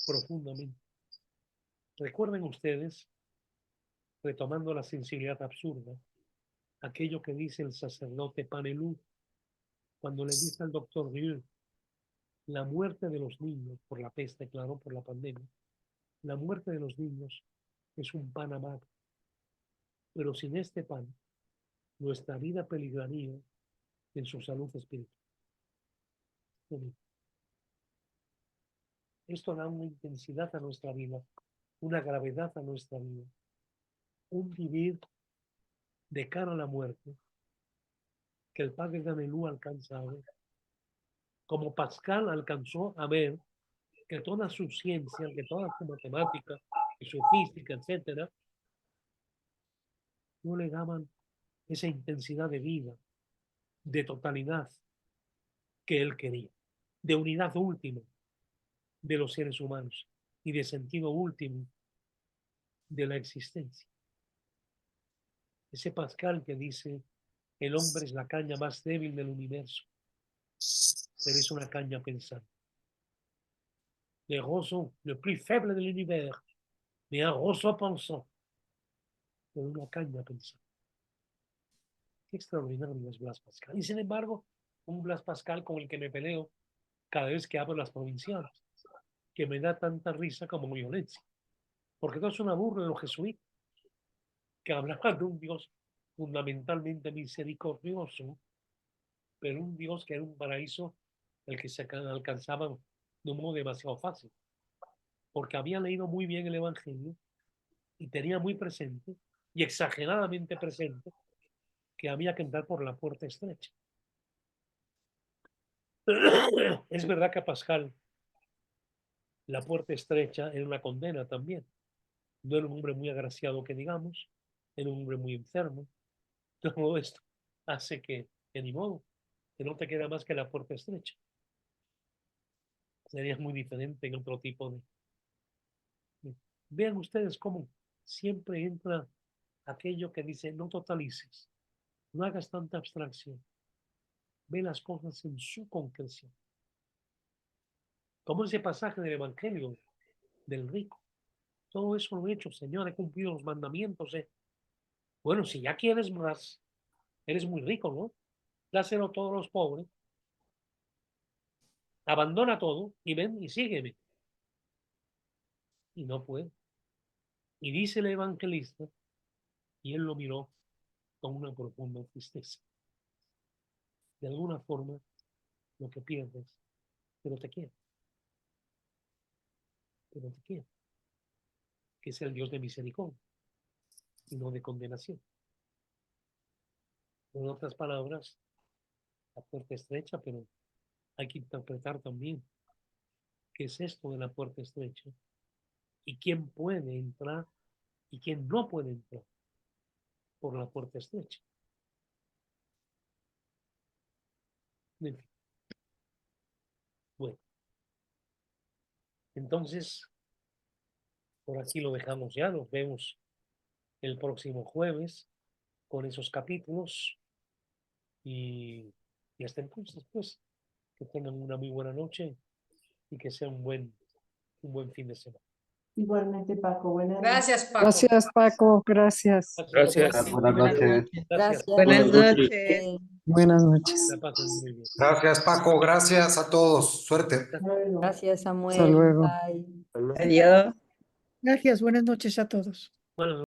profundamente. Recuerden ustedes, retomando la sensibilidad absurda, aquello que dice el sacerdote Panelú cuando le dice al doctor Rieu, la muerte de los niños por la peste, claro, por la pandemia, la muerte de los niños es un pan amargo, pero sin este pan nuestra vida peligraría en su salud espiritual. Esto da una intensidad a nuestra vida, una gravedad a nuestra vida, un vivir de cara a la muerte que el padre Gamelú alcanza a ver. Como Pascal alcanzó a ver que toda su ciencia, que toda su matemática y su física, etcétera, no le daban esa intensidad de vida, de totalidad que él quería, de unidad última de los seres humanos y de sentido último de la existencia. Ese Pascal que dice, el hombre es la caña más débil del universo, pero es una caña pensante. Le roseau le plus faible de l'univers, mais un roseau pensant, pero una caña pensante. Qué extraordinario es Blas Pascal. Y sin embargo, un Blas Pascal con el que me peleo cada vez que hablo las provinciales, que me da tanta risa como violencia. Porque todo es una burla de los jesuitas, que hablaban de un Dios fundamentalmente misericordioso, pero un Dios que era un paraíso el que se alcanzaba de un modo demasiado fácil. Porque había leído muy bien el Evangelio y tenía muy presente, y exageradamente presente, que había que entrar por la puerta estrecha. Es verdad que a Pascal la puerta estrecha era una condena también. No era un hombre muy agraciado que digamos, era un hombre muy enfermo. Todo esto hace que ni modo, que no te queda más que la puerta estrecha. Sería muy diferente en otro tipo de... Vean ustedes cómo siempre entra aquello que dice, no totalices, no hagas tanta abstracción, ve las cosas en su concreción. Como ese pasaje del Evangelio del rico. Todo eso lo he hecho, Señor, he cumplido los mandamientos. Bueno, si ya quieres más, eres muy rico, ¿no? Dáselo a todos los pobres. Abandona todo y ven y sígueme. Y no puede. Y dice el evangelista, y él lo miró con una profunda tristeza. De alguna forma, lo que pierdes, pero te quiere. Pero te quiere. Que es el Dios de misericordia y no de condenación. En otras palabras, la puerta estrecha, pero hay que interpretar también qué es esto de la puerta estrecha y quién puede entrar y quién no puede entrar por la puerta estrecha. En fin. Bueno, entonces, por aquí lo dejamos ya, nos vemos el próximo jueves con esos capítulos y hasta entonces, pues, que tengan una muy buena noche y que sea un buen fin de semana. Igualmente, Paco. Buenas noches. Gracias, Paco. Gracias, Paco. Gracias. Gracias. Buenas noches. Gracias. Buenas noches. Buenas noches. La pasen muy bien. Gracias, Paco. Gracias a todos. Suerte. Hasta luego. Gracias, Samuel. Hasta luego. Bye. Adiós. Gracias. Buenas noches a todos. Bueno,